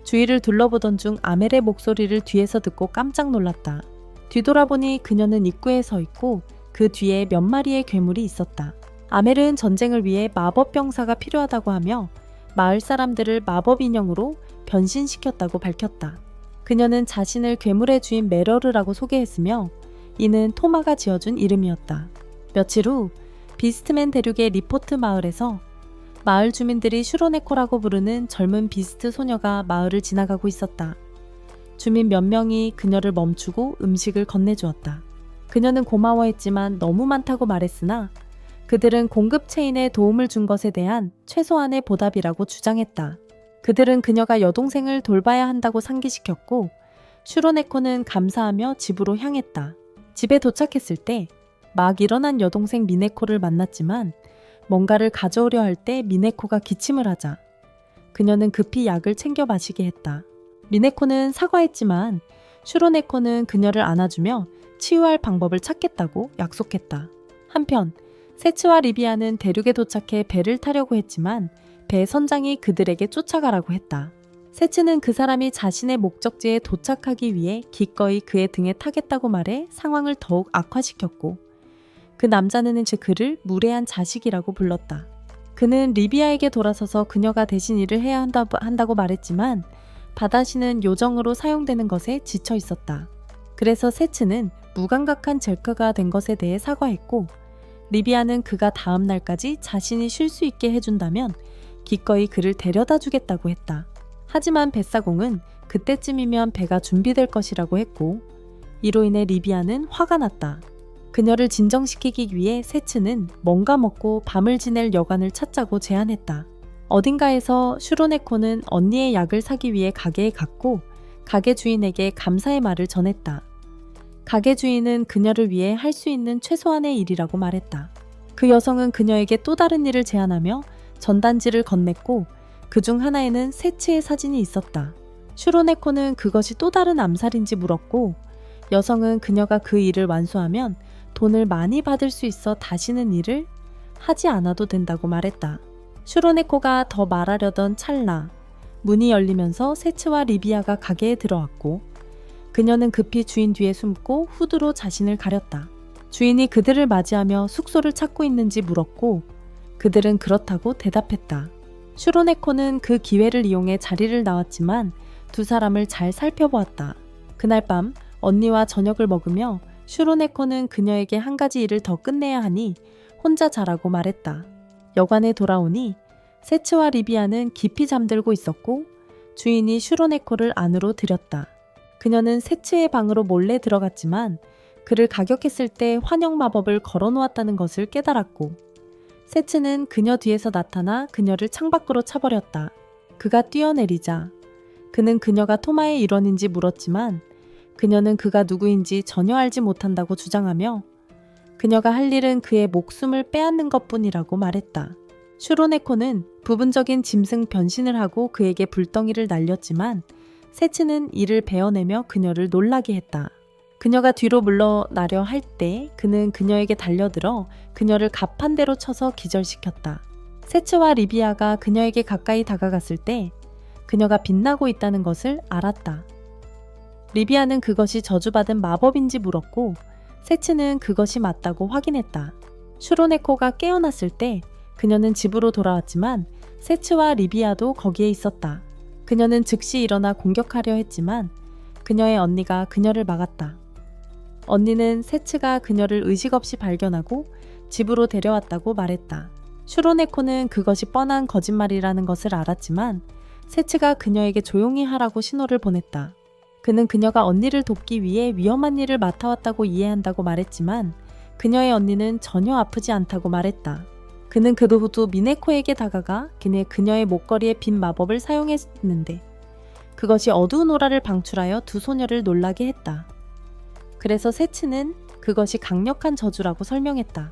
주위를 둘러보던 중 아멜의 목소리를 뒤에서 듣고 깜짝 놀랐다. 뒤돌아보니 그녀는 입구에 서 있고 그 뒤에 몇 마리의 괴물이 있었다. 아멜은 전쟁을 위해 마법 병사가 필요하다고 하며 마을 사람들을 마법 인형으로 변신시켰다고 밝혔다. 그녀는 자신을 괴물의 주인 메러르라고 소개했으며 이는 토마가 지어준 이름이었다. 며칠 후 비스트맨 대륙의 리포트 마을에서 마을 주민들이 슈로네코라고 부르는 젊은 비스트 소녀가 마을을 지나가고 있었다. 주민 몇 명이 그녀를 멈추고 음식을 건네주었다. 그녀는 고마워했지만 너무 많다고 말했으나 그들은 공급 체인에 도움을 준 것에 대한 최소한의 보답이라고 주장했다. 그들은 그녀가 여동생을 돌봐야 한다고 상기시켰고 슈로네코는 감사하며 집으로 향했다. 집에 도착했을 때 막 일어난 여동생 미네코를 만났지만 뭔가를 가져오려 할 때 미네코가 기침을 하자 그녀는 급히 약을 챙겨 마시게 했다. 미네코는 사과했지만 슈로네코는 그녀를 안아주며 치유할 방법을 찾겠다고 약속했다. 한편 세츠와 리비아는 대륙에 도착해 배를 타려고 했지만 배 선장이 그들에게 쫓아가라고 했다. 세츠는 그 사람이 자신의 목적지에 도착하기 위해 기꺼이 그의 등에 타겠다고 말해 상황을 더욱 악화시켰고 그 남자는 이제 그를 무례한 자식이라고 불렀다. 그는 리비아에게 돌아서서 그녀가 대신 일을 해야 한다고 말했지만 바다시는 요정으로 사용되는 것에 지쳐 있었다. 그래서 세츠는 무감각한 젤크가 된 것에 대해 사과했고, 리비아는 그가 다음 날까지 자신이 쉴 수 있게 해준다면 기꺼이 그를 데려다 주겠다고 했다. 하지만 뱃사공은 그때쯤이면 배가 준비될 것이라고 했고, 이로 인해 리비아는 화가 났다. 그녀를 진정시키기 위해 세츠는 뭔가 먹고 밤을 지낼 여관을 찾자고 제안했다. 어딘가에서 슈로네코는 언니의 약을 사기 위해 가게에 갔고, 가게 주인에게 감사의 말을 전했다. 가게 주인은 그녀를 위해 할 수 있는 최소한의 일이라고 말했다. 그 여성은 그녀에게 또 다른 일을 제안하며 전단지를 건넸고, 그중 하나에는 세츠의 사진이 있었다. 슈로네코는 그것이 또 다른 암살인지 물었고, 여성은 그녀가 그 일을 완수하면 돈을 많이 받을 수 있어 다시는 일을 하지 않아도 된다고 말했다. 슈로네코가 더 말하려던 찰나 문이 열리면서 세츠와 리비아가 가게에 들어왔고, 그녀는 급히 주인 뒤에 숨고 후드로 자신을 가렸다. 주인이 그들을 맞이하며 숙소를 찾고 있는지 물었고, 그들은 그렇다고 대답했다. 슈로네코는 그 기회를 이용해 자리를 나왔지만 두 사람을 잘 살펴보았다. 그날 밤 언니와 저녁을 먹으며 슈로네코는 그녀에게 한 가지 일을 더 끝내야 하니 혼자 자라고 말했다. 여관에 돌아오니 세츠와 리비아는 깊이 잠들고 있었고, 주인이 슈로네코를 안으로 들였다. 그녀는 세츠의 방으로 몰래 들어갔지만 그를 가격했을 때 환영 마법을 걸어놓았다는 것을 깨달았고, 세츠는 그녀 뒤에서 나타나 그녀를 창밖으로 차버렸다. 그가 뛰어내리자 그는 그녀가 토마의 일원인지 물었지만 그녀는 그가 누구인지 전혀 알지 못한다고 주장하며 그녀가 할 일은 그의 목숨을 빼앗는 것뿐이라고 말했다. 슈로네코는 부분적인 짐승 변신을 하고 그에게 불덩이를 날렸지만 세츠는 이를 베어내며 그녀를 놀라게 했다. 그녀가 뒤로 물러나려 할 때 그는 그녀에게 달려들어 그녀를 가판대로 쳐서 기절시켰다. 세츠와 리비아가 그녀에게 가까이 다가갔을 때 그녀가 빛나고 있다는 것을 알았다. 리비아는 그것이 저주받은 마법인지 물었고, 세츠는 그것이 맞다고 확인했다. 슈로네코가 깨어났을 때 그녀는 집으로 돌아왔지만 세츠와 리비아도 거기에 있었다. 그녀는 즉시 일어나 공격하려 했지만 그녀의 언니가 그녀를 막았다. 언니는 세츠가 그녀를 의식 없이 발견하고 집으로 데려왔다고 말했다. 슈로네코는 그것이 뻔한 거짓말이라는 것을 알았지만 세츠가 그녀에게 조용히 하라고 신호를 보냈다. 그는 그녀가 언니를 돕기 위해 위험한 일을 맡아왔다고 이해한다고 말했지만 그녀의 언니는 전혀 아프지 않다고 말했다. 그는 그 후도 미네코에게 다가가 그녀의 목걸이에 빈 마법을 사용했는데 그것이 어두운 오라를 방출하여 두 소녀를 놀라게 했다. 그래서 세츠는 그것이 강력한 저주라고 설명했다.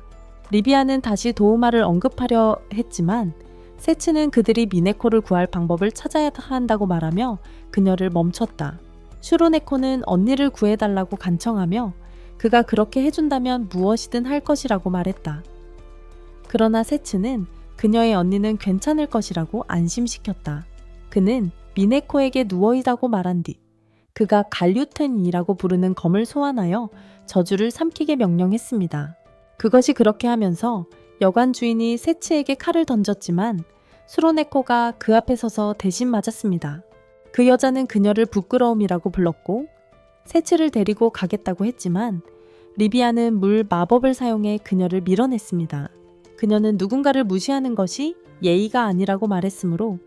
리비아는 다시 도우마를 언급하려 했지만 세츠는 그들이 미네코를 구할 방법을 찾아야 한다고 말하며 그녀를 멈췄다. 슈로네코는 언니를 구해달라고 간청하며 그가 그렇게 해준다면 무엇이든 할 것이라고 말했다. 그러나 세츠는 그녀의 언니는 괜찮을 것이라고 안심시켰다. 그는 미네코에게 누워있다고 말한 뒤 그가 갈류텐이라고 부르는 검을 소환하여 저주를 삼키게 명령했습니다. 그것이 그렇게 하면서 여관 주인이 세츠에게 칼을 던졌지만 슈로네코가 그 앞에 서서 대신 맞았습니다. 그 여자는 그녀를 부끄러움이라고 불렀고 세츠를 데리고 가겠다고 했지만 리비아는 물 마법을 사용해 그녀를 밀어냈습니다. 그녀는 누군가를 무시하는 것이 예의가 아니라고 말했으므로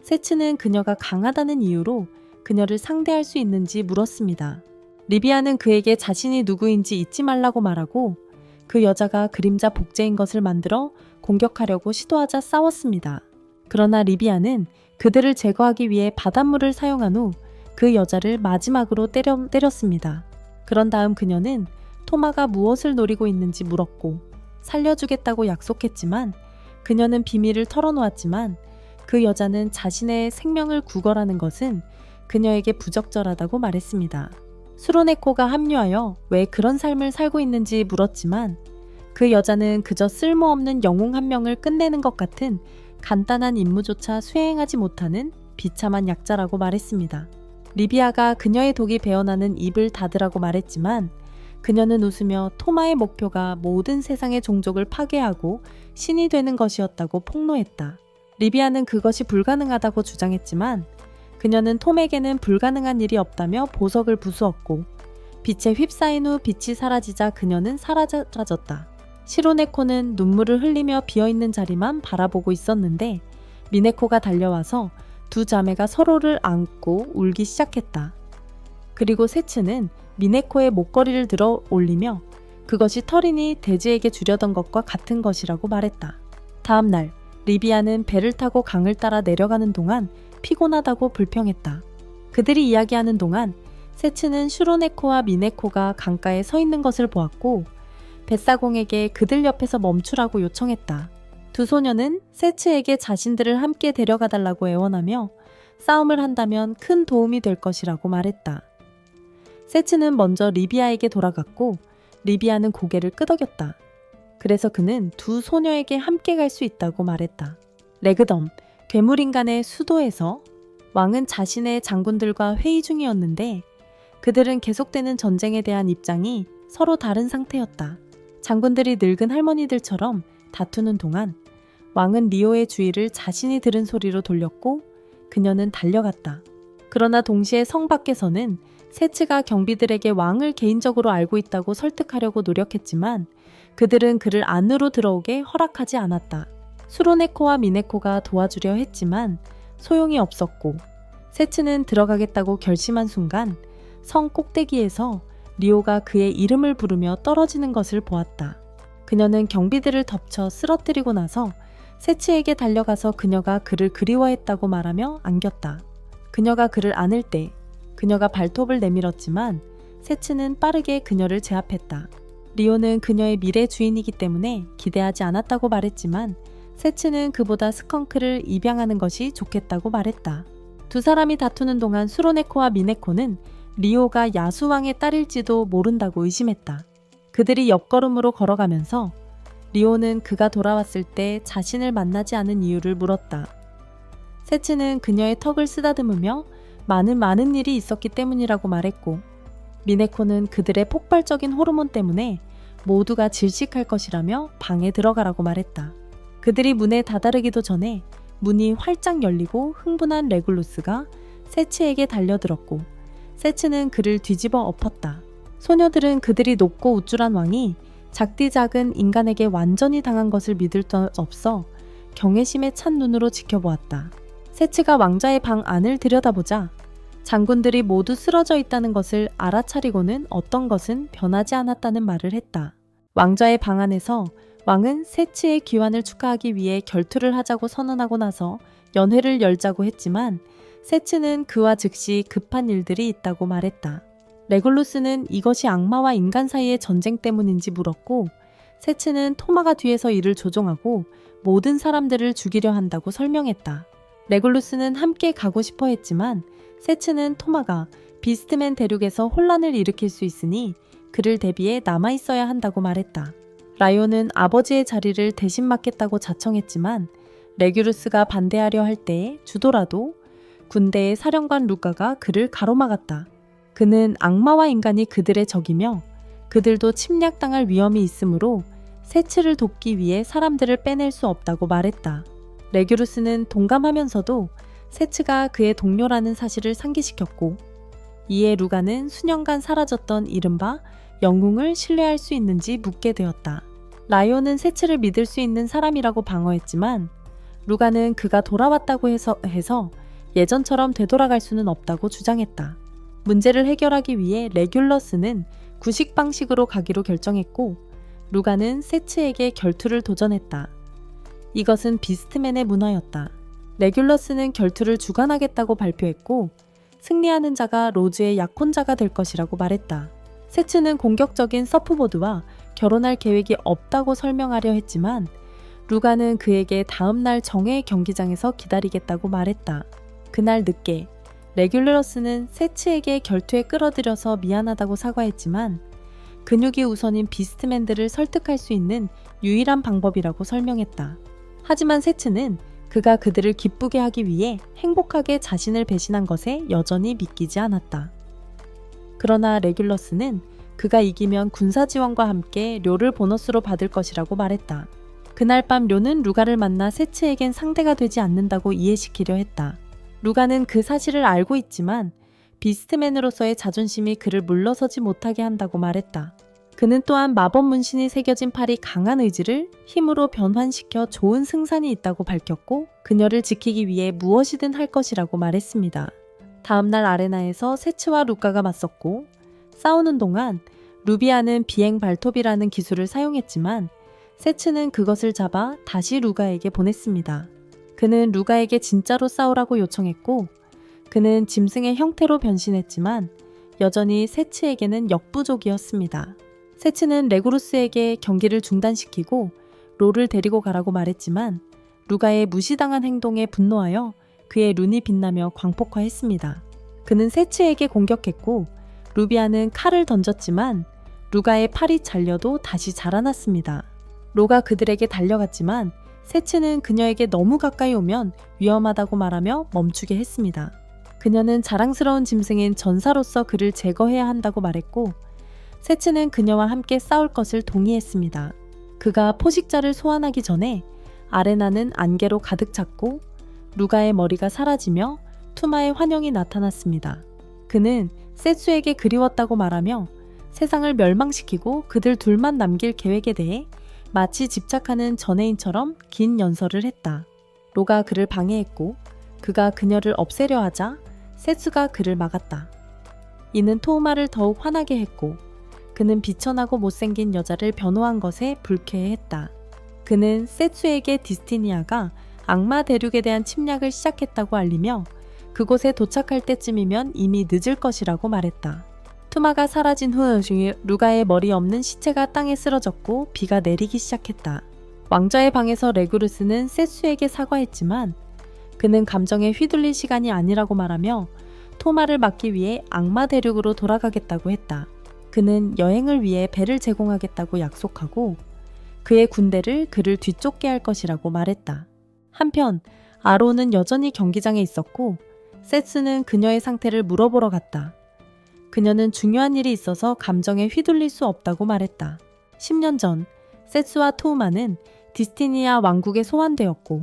세츠는 그녀가 강하다는 이유로 그녀를 상대할 수 있는지 물었습니다. 리비아는 그에게 자신이 누구인지 잊지 말라고 말하고 그 여자가 그림자 복제인 것을 만들어 공격하려고 시도하자 싸웠습니다. 그러나 리비아는 그들을 제거하기 위해 바닷물을 사용한 후 그 여자를 마지막으로 때렸습니다. 그런 다음 그녀는 토마가 무엇을 노리고 있는지 물었고 살려주겠다고 약속했지만 그녀는 비밀을 털어놓았지만 그 여자는 자신의 생명을 구걸하는 것은 그녀에게 부적절하다고 말했습니다. 슈로네코가 합류하여 왜 그런 삶을 살고 있는지 물었지만 그 여자는 그저 쓸모없는 영웅 한 명을 끝내는 것 같은 간단한 임무조차 수행하지 못하는 비참한 약자라고 말했습니다. 리비아가 그녀의 독이 배어나는 입을 닫으라고 말했지만 그녀는 웃으며 토마의 목표가 모든 세상의 종족을 파괴하고 신이 되는 것이었다고 폭로했다. 리비아는 그것이 불가능하다고 주장했지만 그녀는 톰에게는 불가능한 일이 없다며 보석을 부수었고 빛에 휩싸인 후 빛이 사라지자 그녀는 사라졌다. 시로네코는 눈물을 흘리며 비어있는 자리만 바라보고 있었는데 미네코가 달려와서 두 자매가 서로를 안고 울기 시작했다. 그리고 세츠는 미네코의 목걸이를 들어 올리며 그것이 터린이 대지에게 주려던 것과 같은 것이라고 말했다. 다음 날 리비아는 배를 타고 강을 따라 내려가는 동안 피곤하다고 불평했다. 그들이 이야기하는 동안 세츠는 슈로네코와 미네코가 강가에 서 있는 것을 보았고 뱃사공에게 그들 옆에서 멈추라고 요청했다. 두 소녀는 세츠에게 자신들을 함께 데려가 달라고 애원하며 싸움을 한다면 큰 도움이 될 것이라고 말했다. 세츠는 먼저 리비아에게 돌아갔고 리비아는 고개를 끄덕였다. 그래서 그는 두 소녀에게 함께 갈 수 있다고 말했다. 레그덤, 괴물인간의 수도에서 왕은 자신의 장군들과 회의 중이었는데 그들은 계속되는 전쟁에 대한 입장이 서로 다른 상태였다. 장군들이 늙은 할머니들처럼 다투는 동안 왕은 리오의 주의를 자신이 들은 소리로 돌렸고 그녀는 달려갔다. 그러나 동시에 성 밖에서는 세츠가 경비들에게 왕을 개인적으로 알고 있다고 설득하려고 노력했지만 그들은 그를 안으로 들어오게 허락하지 않았다. 수로네코와 미네코가 도와주려 했지만 소용이 없었고 세츠는 들어가겠다고 결심한 순간 성 꼭대기에서 리오가 그의 이름을 부르며 떨어지는 것을 보았다. 그녀는 경비들을 덮쳐 쓰러뜨리고 나서 세츠에게 달려가서 그녀가 그를 그리워했다고 말하며 안겼다. 그녀가 그를 안을 때 그녀가 발톱을 내밀었지만 세츠는 빠르게 그녀를 제압했다. 리오는 그녀의 미래 주인이기 때문에 기대하지 않았다고 말했지만 세츠는 그보다 스컹크를 입양하는 것이 좋겠다고 말했다. 두 사람이 다투는 동안 수로네코와 미네코는 리오가 야수왕의 딸일지도 모른다고 의심했다. 그들이 옆걸음으로 걸어가면서 리오는 그가 돌아왔을 때 자신을 만나지 않은 이유를 물었다. 세츠는 그녀의 턱을 쓰다듬으며 많은 일이 있었기 때문이라고 말했고 미네코는 그들의 폭발적인 호르몬 때문에 모두가 질식할 것이라며 방에 들어가라고 말했다. 그들이 문에 다다르기도 전에 문이 활짝 열리고 흥분한 레굴루스가 세츠에게 달려들었고 세츠는 그를 뒤집어 엎었다. 소녀들은 그들이 높고 우쭐한 왕이 작디 작은 인간에게 완전히 당한 것을 믿을 수 없어 경외심에 찬 눈으로 지켜보았다. 세츠가 왕자의 방 안을 들여다보자 장군들이 모두 쓰러져 있다는 것을 알아차리고는 어떤 것은 변하지 않았다는 말을 했다. 왕자의 방 안에서 왕은 세츠의 귀환을 축하하기 위해 결투를 하자고 선언하고 나서 연회를 열자고 했지만 세츠는 그와 즉시 급한 일들이 있다고 말했다. 레굴루스는 이것이 악마와 인간 사이의 전쟁 때문인지 물었고 세츠는 토마가 뒤에서 이를 조종하고 모든 사람들을 죽이려 한다고 설명했다. 레굴루스는 함께 가고 싶어 했지만 세츠는 토마가 비스트맨 대륙에서 혼란을 일으킬 수 있으니 그를 대비해 남아있어야 한다고 말했다. 라이온은 아버지의 자리를 대신 맡겠다고 자청했지만 레귤루스가 반대하려 할 때에 주도라도 군대의 사령관 루카가 그를 가로막았다. 그는 악마와 인간이 그들의 적이며 그들도 침략당할 위험이 있으므로 세츠를 돕기 위해 사람들을 빼낼 수 없다고 말했다. 레귤루스는 동감하면서도 세츠가 그의 동료라는 사실을 상기시켰고 이에 루가는 수년간 사라졌던 이른바 영웅을 신뢰할 수 있는지 묻게 되었다. 라이온은 세츠를 믿을 수 있는 사람이라고 방어했지만 루가는 그가 돌아왔다고 해서 예전처럼 되돌아갈 수는 없다고 주장했다. 문제를 해결하기 위해 레귤러스는 구식 방식으로 가기로 결정했고 루가는 세츠에게 결투를 도전했다. 이것은 비스트맨의 문화였다. 레귤러스는 결투를 주관하겠다고 발표했고 승리하는 자가 로즈의 약혼자가 될 것이라고 말했다. 세츠는 공격적인 서프보드와 결혼할 계획이 없다고 설명하려 했지만 루가는 그에게 다음날 정회의 경기장에서 기다리겠다고 말했다. 그날 늦게 레귤러스는 세츠에게 결투에 끌어들여서 미안하다고 사과했지만 근육이 우선인 비스트맨들을 설득할 수 있는 유일한 방법이라고 설명했다. 하지만 세츠는 그가 그들을 기쁘게 하기 위해 행복하게 자신을 배신한 것에 여전히 믿기지 않았다. 그러나 레귤러스는 그가 이기면 군사 지원과 함께 료를 보너스로 받을 것이라고 말했다. 그날 밤 료는 루가를 만나 세츠에겐 상대가 되지 않는다고 이해시키려 했다. 루가는 그 사실을 알고 있지만 비스트맨으로서의 자존심이 그를 물러서지 못하게 한다고 말했다. 그는 또한 마법 문신이 새겨진 팔이 강한 의지를 힘으로 변환시켜 좋은 승산이 있다고 밝혔고 그녀를 지키기 위해 무엇이든 할 것이라고 말했습니다. 다음날 아레나에서 세츠와 루카가 맞섰고 싸우는 동안 루비아는 비행 발톱이라는 기술을 사용했지만 세츠는 그것을 잡아 다시 루가에게 보냈습니다. 그는 루가에게 진짜로 싸우라고 요청했고 그는 짐승의 형태로 변신했지만 여전히 세츠에게는 역부족이었습니다. 세츠는 레고루스에게 경기를 중단시키고 롤을 데리고 가라고 말했지만 루가의 무시당한 행동에 분노하여 그의 눈이 빛나며 광폭화했습니다. 그는 세츠에게 공격했고 루비아는 칼을 던졌지만 루가의 팔이 잘려도 다시 자라났습니다. 로가 그들에게 달려갔지만 세츠는 그녀에게 너무 가까이 오면 위험하다고 말하며 멈추게 했습니다. 그녀는 자랑스러운 짐승인 전사로서 그를 제거해야 한다고 말했고 세츠는 그녀와 함께 싸울 것을 동의했습니다. 그가 포식자를 소환하기 전에 아레나는 안개로 가득 찼고 루가의 머리가 사라지며 투마의 환영이 나타났습니다. 그는 세츠에게 그리웠다고 말하며 세상을 멸망시키고 그들 둘만 남길 계획에 대해 마치 집착하는 전애인처럼 긴 연설을 했다. 로가 그를 방해했고 그가 그녀를 없애려 하자 세츠가 그를 막았다. 이는 토우마를 더욱 화나게 했고 그는 비천하고 못생긴 여자를 변호한 것에 불쾌해했다. 그는 세츠에게 디스티니아가 악마 대륙에 대한 침략을 시작했다고 알리며 그곳에 도착할 때쯤이면 이미 늦을 것이라고 말했다. 투마가 사라진 후 루가의 머리 없는 시체가 땅에 쓰러졌고 비가 내리기 시작했다. 왕좌의 방에서 레구루스는 세츠에게 사과했지만 그는 감정에 휘둘릴 시간이 아니라고 말하며 토마를 막기 위해 악마 대륙으로 돌아가겠다고 했다. 그는 여행을 위해 배를 제공하겠다고 약속하고 그의 군대를 그를 뒤쫓게 할 것이라고 말했다. 한편 아로는 여전히 경기장에 있었고 세츠는 그녀의 상태를 물어보러 갔다. 그녀는 중요한 일이 있어서 감정에 휘둘릴 수 없다고 말했다. 10년 전 세츠와 토우마는 디스티니아 왕국에 소환되었고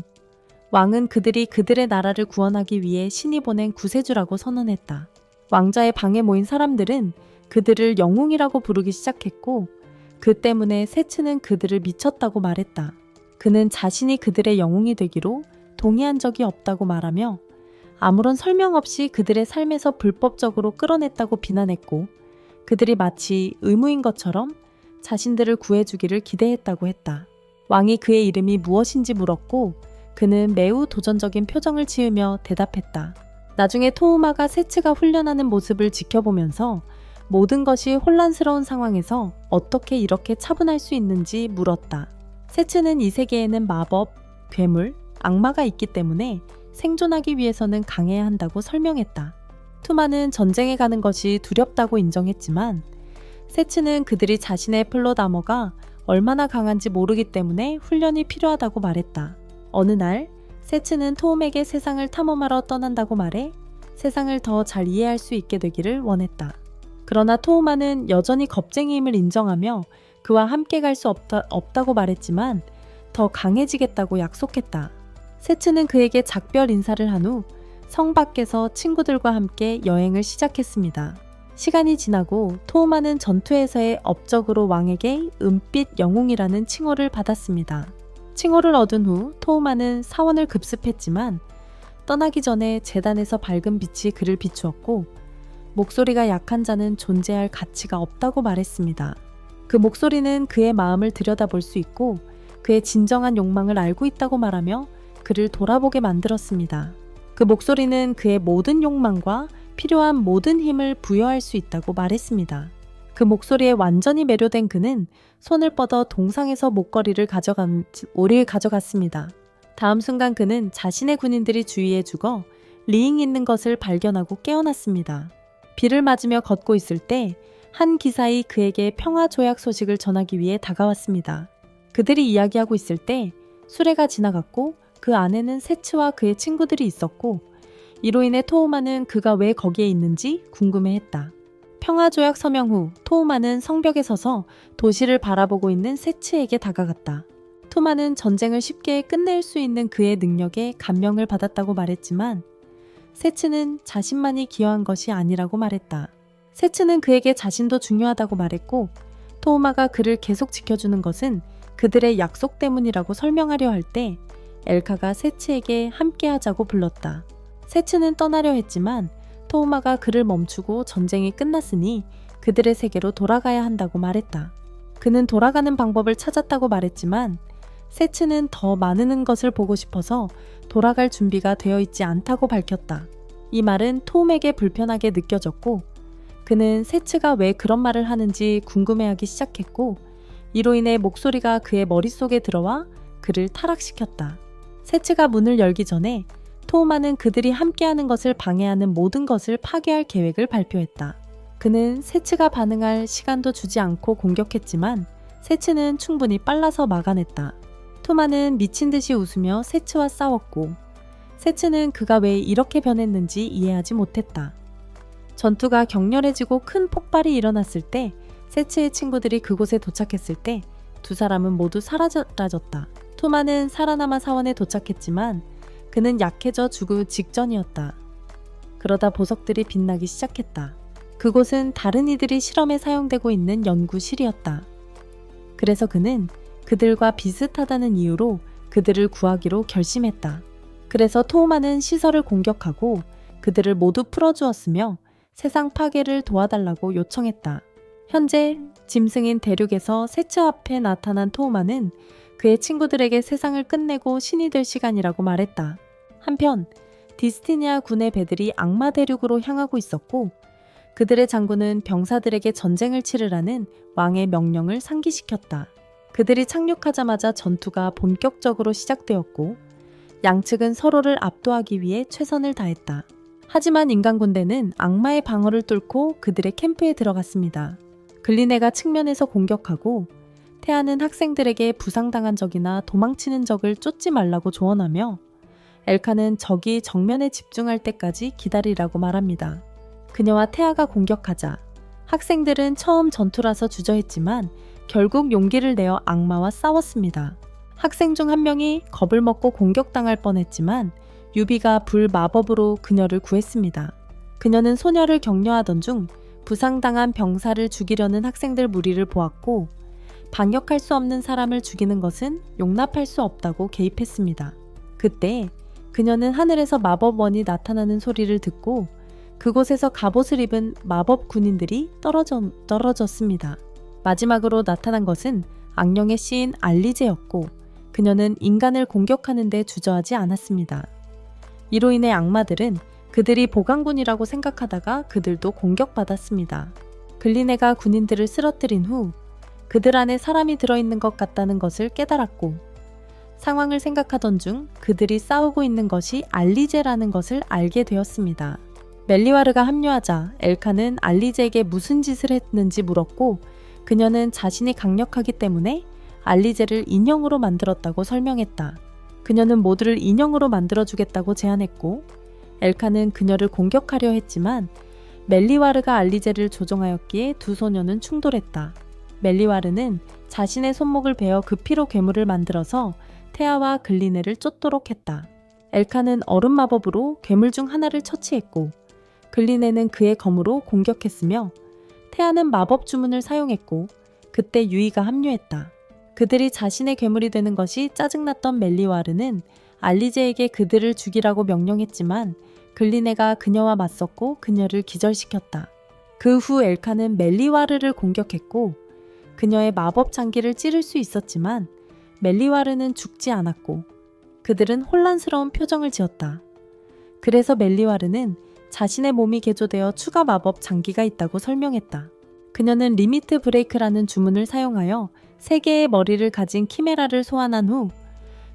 왕은 그들이 그들의 나라를 구원하기 위해 신이 보낸 구세주라고 선언했다. 왕자의 방에 모인 사람들은 그들을 영웅이라고 부르기 시작했고 그 때문에 세츠는 그들을 미쳤다고 말했다. 그는 자신이 그들의 영웅이 되기로 동의한 적이 없다고 말하며 아무런 설명 없이 그들의 삶에서 불법적으로 끌어냈다고 비난했고 그들이 마치 의무인 것처럼 자신들을 구해주기를 기대했다고 했다. 왕이 그의 이름이 무엇인지 물었고 그는 매우 도전적인 표정을 지으며 대답했다. 나중에 토우마가 세츠가 훈련하는 모습을 지켜보면서 모든 것이 혼란스러운 상황에서 어떻게 이렇게 차분할 수 있는지 물었다. 세츠는 이 세계에는 마법, 괴물, 악마가 있기 때문에 생존하기 위해서는 강해야 한다고 설명했다. 투마는 전쟁에 가는 것이 두렵다고 인정했지만 세츠는 그들이 자신의 플롯아머가 얼마나 강한지 모르기 때문에 훈련이 필요하다고 말했다. 어느 날 세츠는 토움에게 세상을 탐험하러 떠난다고 말해 세상을 더 잘 이해할 수 있게 되기를 원했다. 그러나 토우마는 여전히 겁쟁이임을 인정하며 그와 함께 갈 수 없다고 말했지만 더 강해지겠다고 약속했다. 세츠는 그에게 작별 인사를 한 후 성 밖에서 친구들과 함께 여행을 시작했습니다. 시간이 지나고 토우마는 전투에서의 업적으로 왕에게 은빛 영웅이라는 칭호를 받았습니다. 칭호를 얻은 후 토우마는 사원을 급습했지만 떠나기 전에 재단에서 밝은 빛이 그를 비추었고 목소리가 약한 자는 존재할 가치가 없다고 말했습니다. 그 목소리는 그의 마음을 들여다볼 수 있고 그의 진정한 욕망을 알고 있다고 말하며 그를 돌아보게 만들었습니다. 그 목소리는 그의 모든 욕망과 필요한 모든 힘을 부여할 수 있다고 말했습니다. 그 목소리에 완전히 매료된 그는 손을 뻗어 동상에서 목걸이를 가져갔습니다. 다음 순간 그는 자신의 군인들이 주위에 죽어 리잉 있는 것을 발견하고 깨어났습니다. 비를 맞으며 걷고 있을 때 한 기사이 그에게 평화 조약 소식을 전하기 위해 다가왔습니다. 그들이 이야기하고 있을 때 수레가 지나갔고 그 안에는 세츠와 그의 친구들이 있었고 이로 인해 토우마는 그가 왜 거기에 있는지 궁금해했다. 평화조약 서명 후 토우마는 성벽에 서서 도시를 바라보고 있는 세츠에게 다가갔다. 토마는 전쟁을 쉽게 끝낼 수 있는 그의 능력에 감명을 받았다고 말했지만 세츠는 자신만이 기여한 것이 아니라고 말했다. 세츠는 그에게 자신도 중요하다고 말했고 토우마가 그를 계속 지켜주는 것은 그들의 약속 때문이라고 설명하려 할 때 엘카가 세츠에게 함께하자고 불렀다. 세츠는 떠나려 했지만 토우마가 그를 멈추고 전쟁이 끝났으니 그들의 세계로 돌아가야 한다고 말했다. 그는 돌아가는 방법을 찾았다고 말했지만 세츠는 더 많은 것을 보고 싶어서 돌아갈 준비가 되어 있지 않다고 밝혔다. 이 말은 토움에게 불편하게 느껴졌고 그는 세츠가 왜 그런 말을 하는지 궁금해하기 시작했고 이로 인해 목소리가 그의 머릿속에 들어와 그를 타락시켰다. 세츠가 문을 열기 전에 토우마는 그들이 함께하는 것을 방해하는 모든 것을 파괴할 계획을 발표했다. 그는 세츠가 반응할 시간도 주지 않고 공격했지만 세츠는 충분히 빨라서 막아냈다. 토마는 미친 듯이 웃으며 세츠와 싸웠고 세츠는 그가 왜 이렇게 변했는지 이해하지 못했다. 전투가 격렬해지고 큰 폭발이 일어났을 때 세츠의 친구들이 그곳에 도착했을 때 두 사람은 모두 사라졌다. 토마는 살아남아 사원에 도착했지만 그는 약해져 죽을 직전이었다. 그러다 보석들이 빛나기 시작했다. 그곳은 다른 이들이 실험에 사용되고 있는 연구실이었다. 그래서 그는 그들과 비슷하다는 이유로 그들을 구하기로 결심했다. 그래서 토우마는 시설을 공격하고 그들을 모두 풀어주었으며 세상 파괴를 도와달라고 요청했다. 현재 짐승인 대륙에서 세츠 앞에 나타난 토우마는 그의 친구들에게 세상을 끝내고 신이 될 시간이라고 말했다. 한편 디스티니아 군의 배들이 악마 대륙으로 향하고 있었고 그들의 장군은 병사들에게 전쟁을 치르라는 왕의 명령을 상기시켰다. 그들이 착륙하자마자 전투가 본격적으로 시작되었고 양측은 서로를 압도하기 위해 최선을 다했다. 하지만 인간 군대는 악마의 방어를 뚫고 그들의 캠프에 들어갔습니다. 글리네가 측면에서 공격하고 태아는 학생들에게 부상당한 적이나 도망치는 적을 쫓지 말라고 조언하며 엘카는 적이 정면에 집중할 때까지 기다리라고 말합니다. 그녀와 태아가 공격하자 학생들은 처음 전투라서 주저했지만 결국 용기를 내어 악마와 싸웠습니다. 학생 중 한 명이 겁을 먹고 공격당할 뻔했지만 유비가 불 마법으로 그녀를 구했습니다. 그녀는 소녀를 격려하던 중 부상당한 병사를 죽이려는 학생들 무리를 보았고 방역할 수 없는 사람을 죽이는 것은 용납할 수 없다고 개입했습니다. 그때 그녀는 하늘에서 마법원이 나타나는 소리를 듣고 그곳에서 갑옷을 입은 마법 군인들이 떨어졌습니다. 마지막으로 나타난 것은 악령의 시인 알리제였고 그녀는 인간을 공격하는 데 주저하지 않았습니다. 이로 인해 악마들은 그들이 보강군이라고 생각하다가 그들도 공격받았습니다. 글리네가 군인들을 쓰러뜨린 후 그들 안에 사람이 들어있는 것 같다는 것을 깨달았고 상황을 생각하던 중 그들이 싸우고 있는 것이 알리제라는 것을 알게 되었습니다. 멜리와르가 합류하자 엘카는 알리제에게 무슨 짓을 했는지 물었고 그녀는 자신이 강력하기 때문에 알리제를 인형으로 만들었다고 설명했다. 그녀는 모두를 인형으로 만들어주겠다고 제안했고 엘카는 그녀를 공격하려 했지만 멜리와르가 알리제를 조종하였기에 두 소녀는 충돌했다. 멜리와르는 자신의 손목을 베어 그 피로 괴물을 만들어서 태아와 글리네를 쫓도록 했다. 엘카는 얼음 마법으로 괴물 중 하나를 처치했고 글리네는 그의 검으로 공격했으며 태아는 마법 주문을 사용했고 그때 유이가 합류했다. 그들이 자신의 괴물이 되는 것이 짜증났던 멜리와르는 알리제에게 그들을 죽이라고 명령했지만 글리네가 그녀와 맞섰고 그녀를 기절시켰다. 그 후 엘카는 멜리와르를 공격했고 그녀의 마법 장기를 찌를 수 있었지만 멜리와르는 죽지 않았고 그들은 혼란스러운 표정을 지었다. 그래서 멜리와르는 자신의 몸이 개조되어 추가 마법 장기가 있다고 설명했다. 그녀는 리미트 브레이크라는 주문을 사용하여 3개의 머리를 가진 키메라를 소환한 후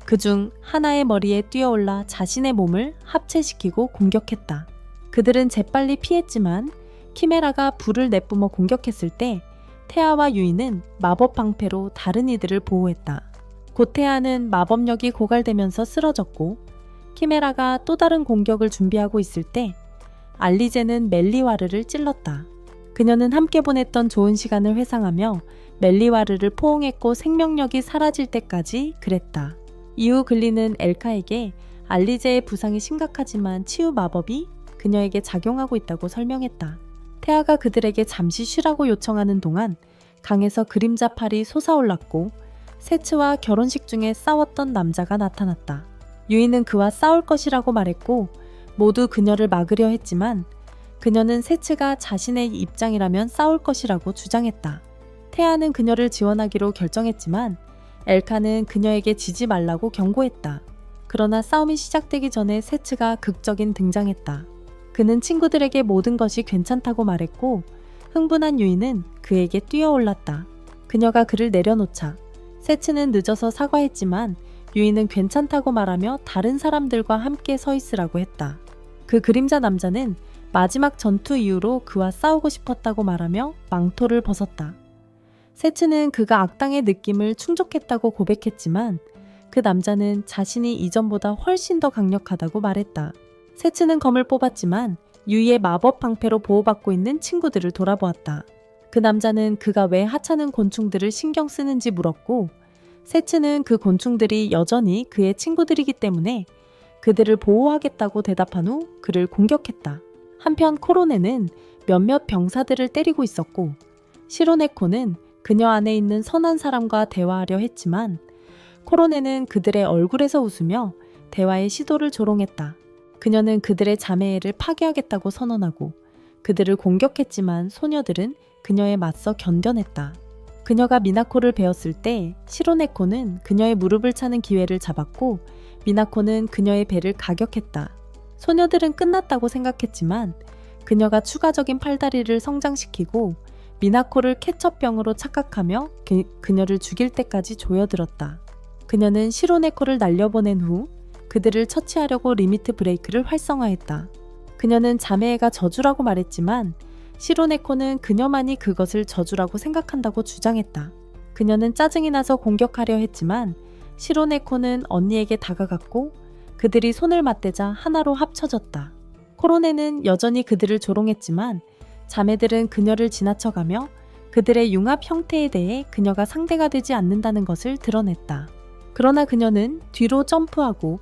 그중 하나의 머리에 뛰어올라 자신의 몸을 합체시키고 공격했다. 그들은 재빨리 피했지만 키메라가 불을 내뿜어 공격했을 때 태아와 유이는 마법 방패로 다른 이들을 보호했다. 곧 태아는 마법력이 고갈되면서 쓰러졌고 키메라가 또 다른 공격을 준비하고 있을 때 알리제는 멜리와르를 찔렀다. 그녀는 함께 보냈던 좋은 시간을 회상하며 멜리와르를 포옹했고 생명력이 사라질 때까지 그랬다. 이후 글리는 엘카에게 알리제의 부상이 심각하지만 치유 마법이 그녀에게 작용하고 있다고 설명했다. 태아가 그들에게 잠시 쉬라고 요청하는 동안 강에서 그림자 팔이 솟아올랐고 세츠와 결혼식 중에 싸웠던 남자가 나타났다. 유이는 그와 싸울 것이라고 말했고 모두 그녀를 막으려 했지만 그녀는 세츠가 자신의 입장이라면 싸울 것이라고 주장했다. 태아는 그녀를 지원하기로 결정했지만 엘카는 그녀에게 지지 말라고 경고했다. 그러나 싸움이 시작되기 전에 세츠가 극적인 등장했다. 그는 친구들에게 모든 것이 괜찮다고 말했고 흥분한 유이는 그에게 뛰어올랐다. 그녀가 그를 내려놓자 세츠는 늦어서 사과했지만 유이는 괜찮다고 말하며 다른 사람들과 함께 서 있으라고 했다. 그 그림자 남자는 마지막 전투 이후로 그와 싸우고 싶었다고 말하며 망토를 벗었다. 세츠는 그가 악당의 느낌을 충족했다고 고백했지만 그 남자는 자신이 이전보다 훨씬 더 강력하다고 말했다. 세츠는 검을 뽑았지만 유이의 마법 방패로 보호받고 있는 친구들을 돌아보았다. 그 남자는 그가 왜 하찮은 곤충들을 신경 쓰는지 물었고 세츠는 그 곤충들이 여전히 그의 친구들이기 때문에 그들을 보호하겠다고 대답한 후 그를 공격했다. 한편 코로네는 몇몇 병사들을 때리고 있었고 시로네코는 그녀 안에 있는 선한 사람과 대화하려 했지만 코로네는 그들의 얼굴에서 웃으며 대화의 시도를 조롱했다. 그녀는 그들의 자매애를 파괴하겠다고 선언하고 그들을 공격했지만 소녀들은 그녀에 맞서 견뎌냈다. 그녀가 미나코를 베었을 때 시로네코는 그녀의 무릎을 차는 기회를 잡았고 미나코는 그녀의 배를 가격했다. 소녀들은 끝났다고 생각했지만 그녀가 추가적인 팔다리를 성장시키고 미나코를 케첩병으로 착각하며 그녀를 죽일 때까지 조여들었다. 그녀는 시로네코를 날려보낸 후 그들을 처치하려고 리미트 브레이크를 활성화했다. 그녀는 자매애가 저주라고 말했지만 시로네코는 그녀만이 그것을 저주라고 생각한다고 주장했다. 그녀는 짜증이 나서 공격하려 했지만 시로네코는 언니에게 다가갔고 그들이 손을 맞대자 하나로 합쳐졌다. 코로네는 여전히 그들을 조롱했지만 자매들은 그녀를 지나쳐가며 그들의 융합 형태에 대해 그녀가 상대가 되지 않는다는 것을 드러냈다. 그러나 그녀는 뒤로 점프하고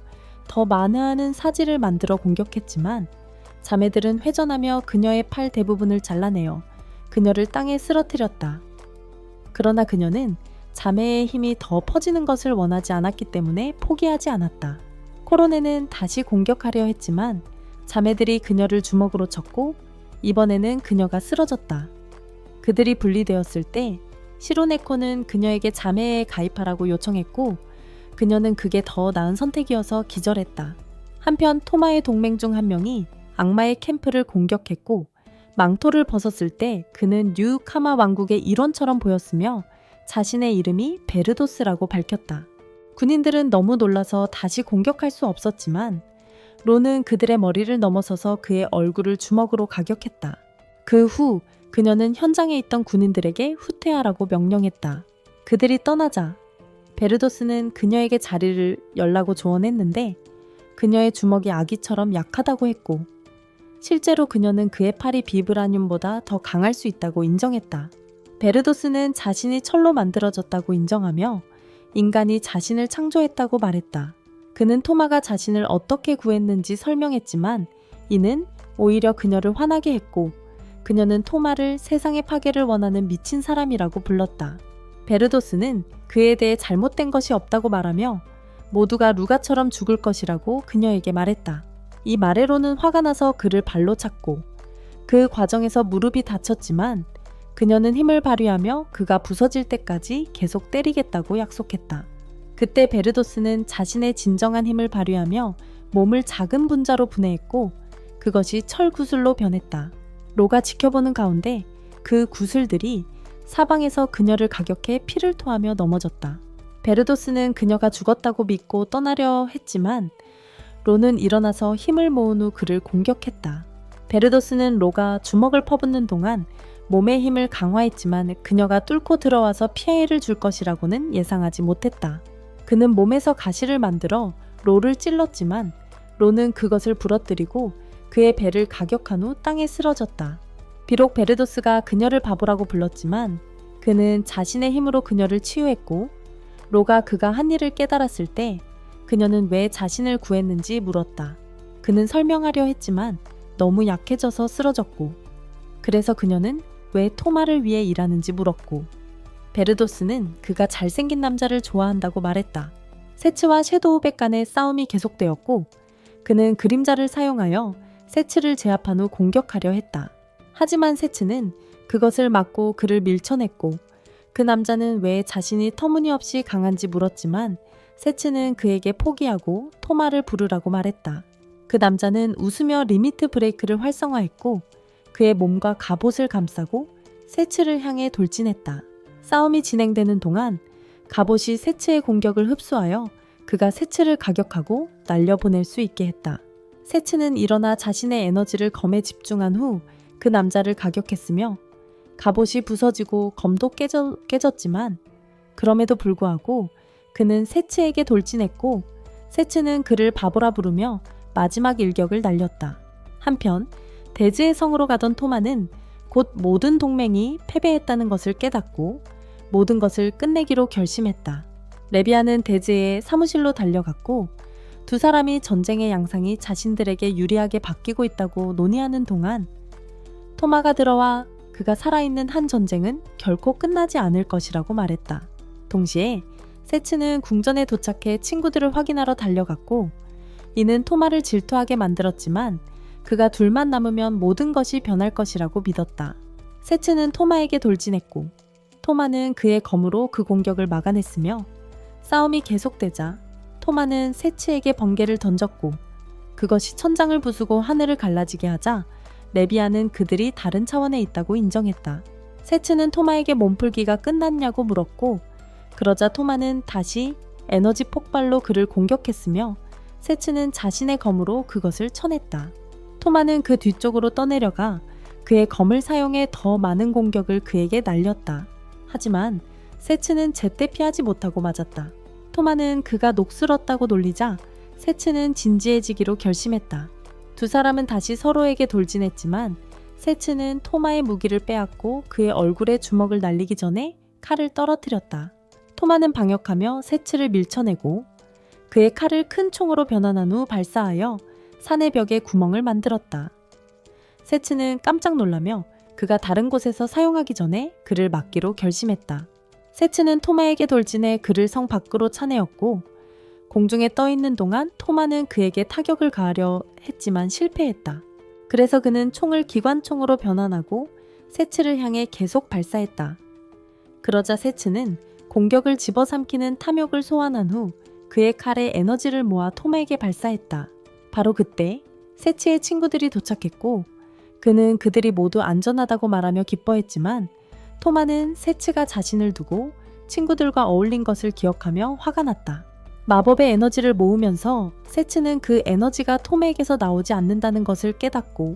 더 많은 사지를 만들어 공격했지만 자매들은 회전하며 그녀의 팔 대부분을 잘라내어 그녀를 땅에 쓰러뜨렸다. 그러나 그녀는 자매의 힘이 더 퍼지는 것을 원하지 않았기 때문에 포기하지 않았다. 코로네는 다시 공격하려 했지만 자매들이 그녀를 주먹으로 쳤고 이번에는 그녀가 쓰러졌다. 그들이 분리되었을 때 시로네코는 그녀에게 자매에 가입하라고 요청했고 그녀는 그게 더 나은 선택이어서 기절했다. 한편 토마의 동맹 중 한 명이 악마의 캠프를 공격했고 망토를 벗었을 때 그는 뉴 카마 왕국의 일원처럼 보였으며 자신의 이름이 베르도스라고 밝혔다. 군인들은 너무 놀라서 다시 공격할 수 없었지만 론은 그들의 머리를 넘어서서 그의 얼굴을 주먹으로 가격했다. 그 후 그녀는 현장에 있던 군인들에게 후퇴하라고 명령했다. 그들이 떠나자 베르도스는 그녀에게 자리를 열라고 조언했는데 그녀의 주먹이 아기처럼 약하다고 했고 실제로 그녀는 그의 팔이 비브라늄보다 더 강할 수 있다고 인정했다. 베르도스는 자신이 철로 만들어졌다고 인정하며 인간이 자신을 창조했다고 말했다. 그는 토마가 자신을 어떻게 구했는지 설명했지만 이는 오히려 그녀를 화나게 했고 그녀는 토마를 세상의 파괴를 원하는 미친 사람이라고 불렀다. 베르도스는 그에 대해 잘못된 것이 없다고 말하며 모두가 루가처럼 죽을 것이라고 그녀에게 말했다. 이 말에로는 화가 나서 그를 발로 찼고 그 과정에서 무릎이 다쳤지만 그녀는 힘을 발휘하며 그가 부서질 때까지 계속 때리겠다고 약속했다. 그때 베르도스는 자신의 진정한 힘을 발휘하며 몸을 작은 분자로 분해했고 그것이 철 구슬로 변했다. 로가 지켜보는 가운데 그 구슬들이 사방에서 그녀를 가격해 피를 토하며 넘어졌다. 베르도스는 그녀가 죽었다고 믿고 떠나려 했지만 로는 일어나서 힘을 모은 후 그를 공격했다. 베르도스는 로가 주먹을 퍼붓는 동안 몸의 힘을 강화했지만 그녀가 뚫고 들어와서 피해를 줄 것이라고는 예상하지 못했다. 그는 몸에서 가시를 만들어 로를 찔렀지만 로는 그것을 부러뜨리고 그의 배를 가격한 후 땅에 쓰러졌다. 비록 베르도스가 그녀를 바보라고 불렀지만 그는 자신의 힘으로 그녀를 치유했고, 로가 그가 한 일을 깨달았을 때 그녀는 왜 자신을 구했는지 물었다. 그는 설명하려 했지만 너무 약해져서 쓰러졌고, 그래서 그녀는 왜 토마를 위해 일하는지 물었고, 베르도스는 그가 잘생긴 남자를 좋아한다고 말했다. 세츠와 섀도우백 간의 싸움이 계속되었고, 그는 그림자를 사용하여 세츠를 제압한 후 공격하려 했다. 하지만 세츠는 그것을 막고 그를 밀쳐냈고, 그 남자는 왜 자신이 터무니없이 강한지 물었지만 세츠는 그에게 포기하고 토마를 부르라고 말했다. 그 남자는 웃으며 리미트 브레이크를 활성화했고 그의 몸과 갑옷을 감싸고 세츠를 향해 돌진했다. 싸움이 진행되는 동안 갑옷이 세츠의 공격을 흡수하여 그가 세츠를 가격하고 날려보낼 수 있게 했다. 세츠는 일어나 자신의 에너지를 검에 집중한 후 그 남자를 가격했으며 갑옷이 부서지고 검도 깨졌지만 그럼에도 불구하고 그는 세츠에게 돌진했고, 세츠는 그를 바보라 부르며 마지막 일격을 날렸다. 한편 데즈의 성으로 가던 토마는 곧 모든 동맹이 패배했다는 것을 깨닫고 모든 것을 끝내기로 결심했다. 레비아는 데즈의 사무실로 달려갔고 두 사람이 전쟁의 양상이 자신들에게 유리하게 바뀌고 있다고 논의하는 동안 토마가 들어와 그가 살아있는 한 전쟁은 결코 끝나지 않을 것이라고 말했다. 동시에 세츠는 궁전에 도착해 친구들을 확인하러 달려갔고, 이는 토마를 질투하게 만들었지만 그가 둘만 남으면 모든 것이 변할 것이라고 믿었다. 세츠는 토마에게 돌진했고 토마는 그의 검으로 그 공격을 막아냈으며, 싸움이 계속되자 토마는 세츠에게 번개를 던졌고 그것이 천장을 부수고 하늘을 갈라지게 하자 레비아는 그들이 다른 차원에 있다고 인정했다. 세츠는 토마에게 몸풀기가 끝났냐고 물었고, 그러자 토마는 다시 에너지 폭발로 그를 공격했으며 세츠는 자신의 검으로 그것을 쳐냈다. 토마는 그 뒤쪽으로 떠내려가 그의 검을 사용해 더 많은 공격을 그에게 날렸다. 하지만 세츠는 제때 피하지 못하고 맞았다. 토마는 그가 녹슬었다고 놀리자 세츠는 진지해지기로 결심했다. 두 사람은 다시 서로에게 돌진했지만 세츠는 토마의 무기를 빼앗고 그의 얼굴에 주먹을 날리기 전에 칼을 떨어뜨렸다. 토마는 방역하며 세츠를 밀쳐내고 그의 칼을 큰 총으로 변환한 후 발사하여 산의 벽에 구멍을 만들었다. 세츠는 깜짝 놀라며 그가 다른 곳에서 사용하기 전에 그를 막기로 결심했다. 세츠는 토마에게 돌진해 그를 성 밖으로 차내었고, 공중에 떠 있는 동안 토마는 그에게 타격을 가하려 했지만 실패했다. 그래서 그는 총을 기관총으로 변환하고 세츠를 향해 계속 발사했다. 그러자 세츠는 공격을 집어삼키는 탐욕을 소환한 후 그의 칼에 에너지를 모아 토마에게 발사했다. 바로 그때 세츠의 친구들이 도착했고 그는 그들이 모두 안전하다고 말하며 기뻐했지만 토마는 세츠가 자신을 두고 친구들과 어울린 것을 기억하며 화가 났다. 마법의 에너지를 모으면서 세츠는 그 에너지가 톰에게서 나오지 않는다는 것을 깨닫고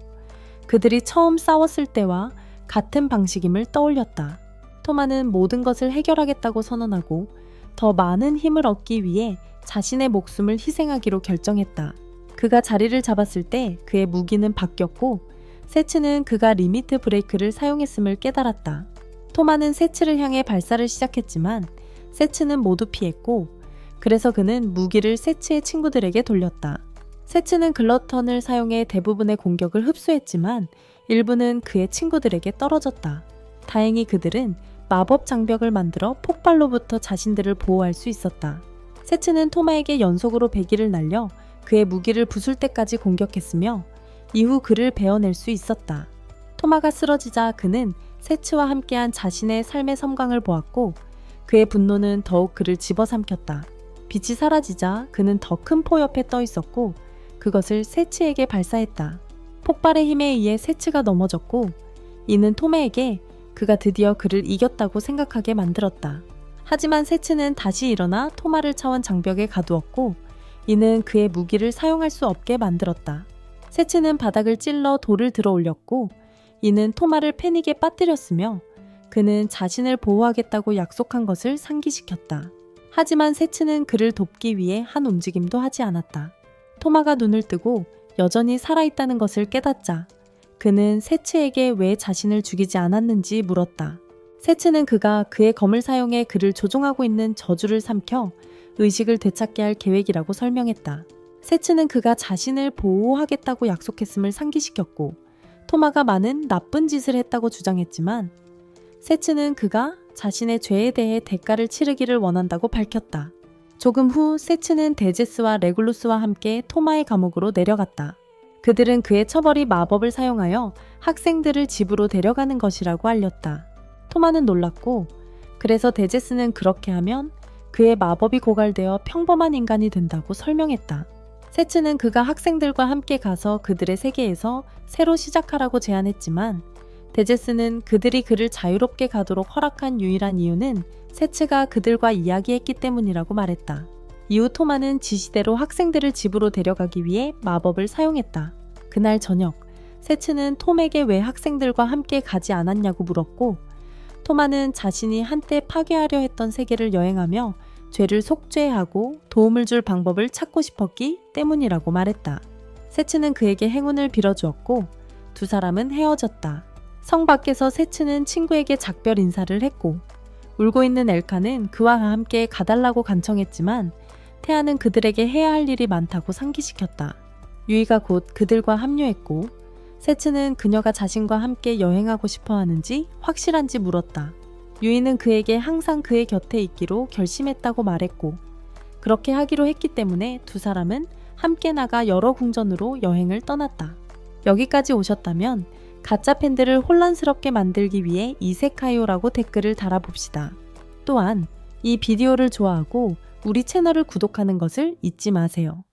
그들이 처음 싸웠을 때와 같은 방식임을 떠올렸다. 토마는 모든 것을 해결하겠다고 선언하고 더 많은 힘을 얻기 위해 자신의 목숨을 희생하기로 결정했다. 그가 자리를 잡았을 때 그의 무기는 바뀌었고 세츠는 그가 리미트 브레이크를 사용했음을 깨달았다. 토마는 세츠를 향해 발사를 시작했지만 세츠는 모두 피했고 그래서 그는 무기를 세츠의 친구들에게 돌렸다. 세츠는 글러턴을 사용해 대부분의 공격을 흡수했지만 일부는 그의 친구들에게 떨어졌다. 다행히 그들은 마법 장벽을 만들어 폭발로부터 자신들을 보호할 수 있었다. 세츠는 토마에게 연속으로 배기를 날려 그의 무기를 부술 때까지 공격했으며 이후 그를 베어낼 수 있었다. 토마가 쓰러지자 그는 세츠와 함께한 자신의 삶의 섬광을 보았고 그의 분노는 더욱 그를 집어삼켰다. 빛이 사라지자 그는 더 큰 포 옆에 떠 있었고 그것을 세츠에게 발사했다. 폭발의 힘에 의해 세츠가 넘어졌고 이는 토마에게 그가 드디어 그를 이겼다고 생각하게 만들었다. 하지만 세츠는 다시 일어나 토마를 차원 장벽에 가두었고 이는 그의 무기를 사용할 수 없게 만들었다. 세츠는 바닥을 찔러 돌을 들어 올렸고 이는 토마를 패닉에 빠뜨렸으며 그는 자신을 보호하겠다고 약속한 것을 상기시켰다. 하지만 세츠는 그를 돕기 위해 한 움직임도 하지 않았다. 토마가 눈을 뜨고 여전히 살아있다는 것을 깨닫자 그는 세츠에게 왜 자신을 죽이지 않았는지 물었다. 세츠는 그가 그의 검을 사용해 그를 조종하고 있는 저주를 삼켜 의식을 되찾게 할 계획이라고 설명했다. 세츠는 그가 자신을 보호하겠다고 약속했음을 상기시켰고 토마가 많은 나쁜 짓을 했다고 주장했지만 세츠는 그가 자신의 죄에 대해 대가를 치르기를 원한다고 밝혔다. 조금 후 세츠는 데제스와 레굴루스와 함께 토마의 감옥으로 내려갔다. 그들은 그의 처벌이 마법을 사용하여 학생들을 집으로 데려가는 것이라고 알렸다. 토마는 놀랐고 그래서 데제스는 그렇게 하면 그의 마법이 고갈되어 평범한 인간이 된다고 설명했다. 세츠는 그가 학생들과 함께 가서 그들의 세계에서 새로 시작하라고 제안했지만 데제스는 그들이 그를 자유롭게 가도록 허락한 유일한 이유는 세츠가 그들과 이야기했기 때문이라고 말했다. 이후 토마는 지시대로 학생들을 집으로 데려가기 위해 마법을 사용했다. 그날 저녁, 세츠는 톰에게 왜 학생들과 함께 가지 않았냐고 물었고 토마는 자신이 한때 파괴하려 했던 세계를 여행하며 죄를 속죄하고 도움을 줄 방법을 찾고 싶었기 때문이라고 말했다. 세츠는 그에게 행운을 빌어주었고 두 사람은 헤어졌다. 성 밖에서 세츠는 친구에게 작별 인사를 했고 울고 있는 엘카는 그와 함께 가달라고 간청했지만 태아는 그들에게 해야 할 일이 많다고 상기시켰다. 유이가 곧 그들과 합류했고 세츠는 그녀가 자신과 함께 여행하고 싶어 하는지 확실한지 물었다. 유이는 그에게 항상 그의 곁에 있기로 결심했다고 말했고 그렇게 하기로 했기 때문에 두 사람은 함께 나가 여러 궁전으로 여행을 떠났다. 여기까지 오셨다면 가짜 팬들을 혼란스럽게 만들기 위해 이세카이오라고 댓글을 달아봅시다. 또한 이 비디오를 좋아하고 우리 채널을 구독하는 것을 잊지 마세요.